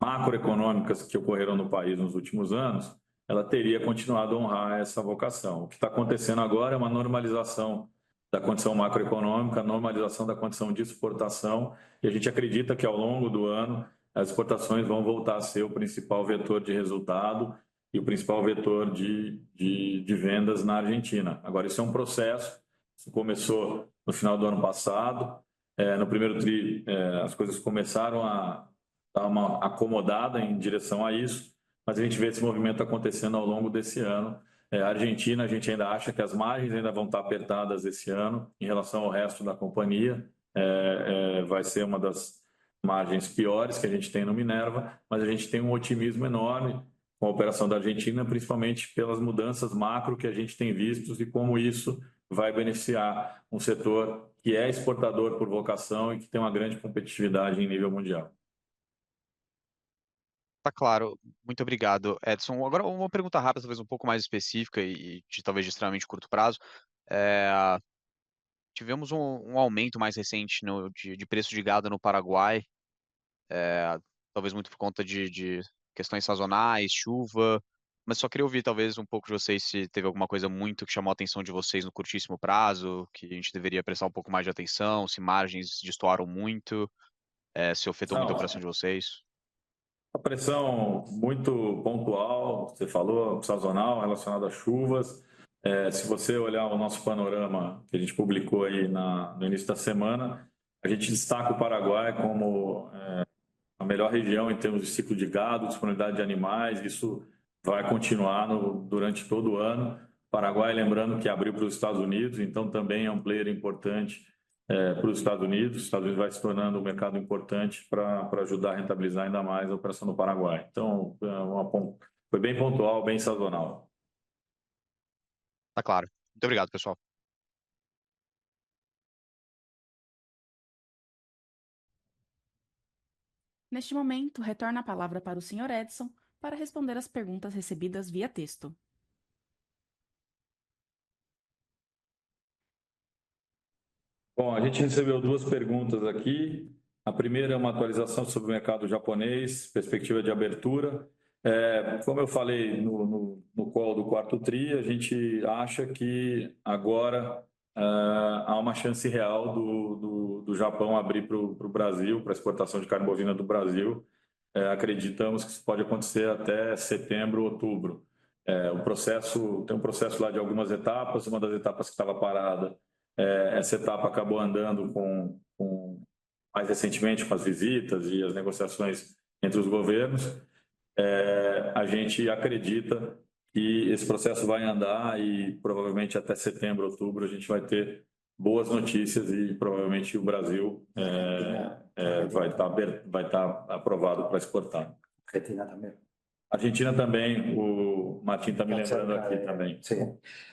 macroeconômicas que ocorreram no país nos últimos anos, ela teria continuado a honrar essa vocação. O que está acontecendo agora é uma normalização da condição macroeconômica, normalização da condição de exportação, e a gente acredita que ao longo do ano as exportações vão voltar a ser o principal vetor de resultado e o principal vetor de vendas na Argentina. Agora, isso é um processo, isso começou no final do ano passado, no primeiro tri as coisas começaram a dar uma acomodada em direção a isso, mas a gente vê esse movimento acontecendo ao longo desse ano. A Argentina, a gente ainda acha que as margens ainda vão estar apertadas esse ano em relação ao resto da companhia. Vai ser uma das margens piores que a gente tem no Minerva, mas a gente tem um otimismo enorme com a operação da Argentina, principalmente pelas mudanças macro que a gente tem visto e como isso vai beneficiar um setor que é exportador por vocação e que tem uma grande competitividade em nível mundial. Tá claro, muito obrigado, Edson. Agora, uma pergunta rápida, talvez um pouco mais específica e talvez de extremamente curto prazo. tivemos um aumento mais recente de preço de gado no Paraguai, talvez muito por conta de questões sazonais, chuva, mas só queria ouvir talvez um pouco de vocês se teve alguma coisa muito que chamou a atenção de vocês no curtíssimo prazo, que a gente deveria prestar um pouco mais de atenção, se margens destoaram muito, se afetou muito a Não, operação de vocês. a pressão muito pontual, você falou, sazonal, relacionada a chuvas. Se você olhar o nosso panorama que a gente publicou aí no início da semana, a gente destaca o Paraguai como a melhor região em termos de ciclo de gado, disponibilidade de animais. Isso vai continuar durante todo o ano. O Paraguai, lembrando que abriu para os Estados Unidos, então também é um player importante para os Estados Unidos. Os Estados Unidos vai se tornando um mercado importante para ajudar a rentabilizar ainda mais a operação do Paraguai. Então, foi bem pontual, bem sazonal. Tá claro. Muito obrigado, pessoal. Neste momento, retorno a palavra para o Sr. Edson para responder as perguntas recebidas via texto. Bom, a gente recebeu duas perguntas aqui. A primeira é uma atualização sobre o mercado japonês, perspectiva de abertura. Como eu falei no call do quarto TRI, a gente acha que agora há uma chance real do Japão abrir para o Brasil, para a exportação de carne bovina do Brasil. Acreditamos que isso pode acontecer até setembro, outubro. Tem um processo lá de algumas etapas, uma das etapas que estava parada, essa etapa acabou andando mais recentemente com as visitas e as negociações entre os governos. A gente acredita que esse processo vai andar e provavelmente até setembro, outubro, a gente vai ter boas notícias e provavelmente o Brasil vai estar aprovado para exportar. Argentina também. Argentina também, o Martín está me lembrando aqui também. Sí,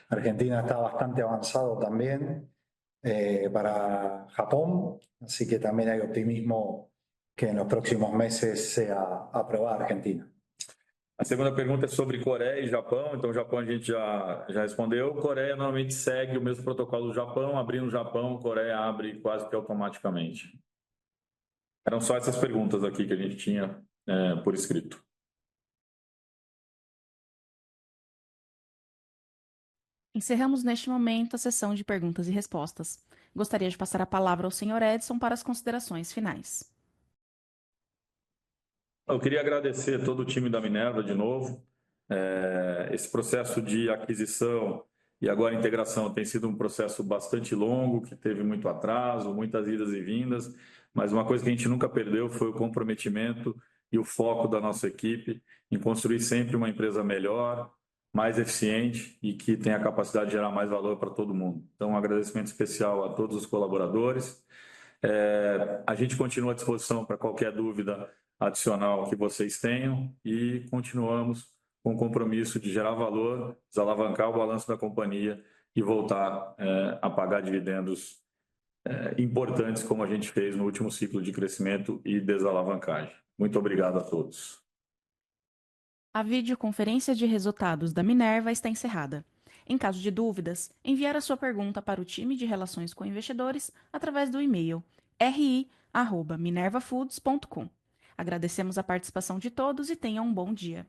Argentina está bastante avanzado también para Japón, así que también hay optimismo que en los próximos meses sea aprobada Argentina. A segunda pergunta é sobre Coreia e Japão. Então, o Japão a gente já respondeu. Coreia normalmente segue o mesmo protocolo do Japão. Abrindo o Japão, Coreia abre quase que automaticamente. Eram só essas perguntas aqui que a gente tinha por escrito. Encerramos neste momento a sessão de perguntas e respostas. Gostaria de passar a palavra ao Sr. Edson para as considerações finais. Eu queria agradecer todo o time da Minerva de novo. Esse processo de aquisição e agora integração tem sido um processo bastante longo, que teve muito atraso, muitas idas e vindas, mas uma coisa que a gente nunca perdeu foi o comprometimento e o foco da nossa equipe em construir sempre uma empresa melhor, mais eficiente e que tenha a capacidade de gerar mais valor para todo mundo. Então, um agradecimento especial a todos os colaboradores. A gente continua à disposição para qualquer dúvida adicional que vocês tenham e continuamos com o compromisso de gerar valor, desalavancar o balanço da companhia e voltar a pagar dividendos importantes como a gente fez no último ciclo de crescimento e desalavancagem. Muito obrigado a todos. A videoconferência de resultados da Minerva está encerrada. Em caso de dúvidas, enviar a sua pergunta para o time de relações com investidores através do e-mail ri@minervafoods.com. Agradecemos a participação de todos e tenham um bom dia.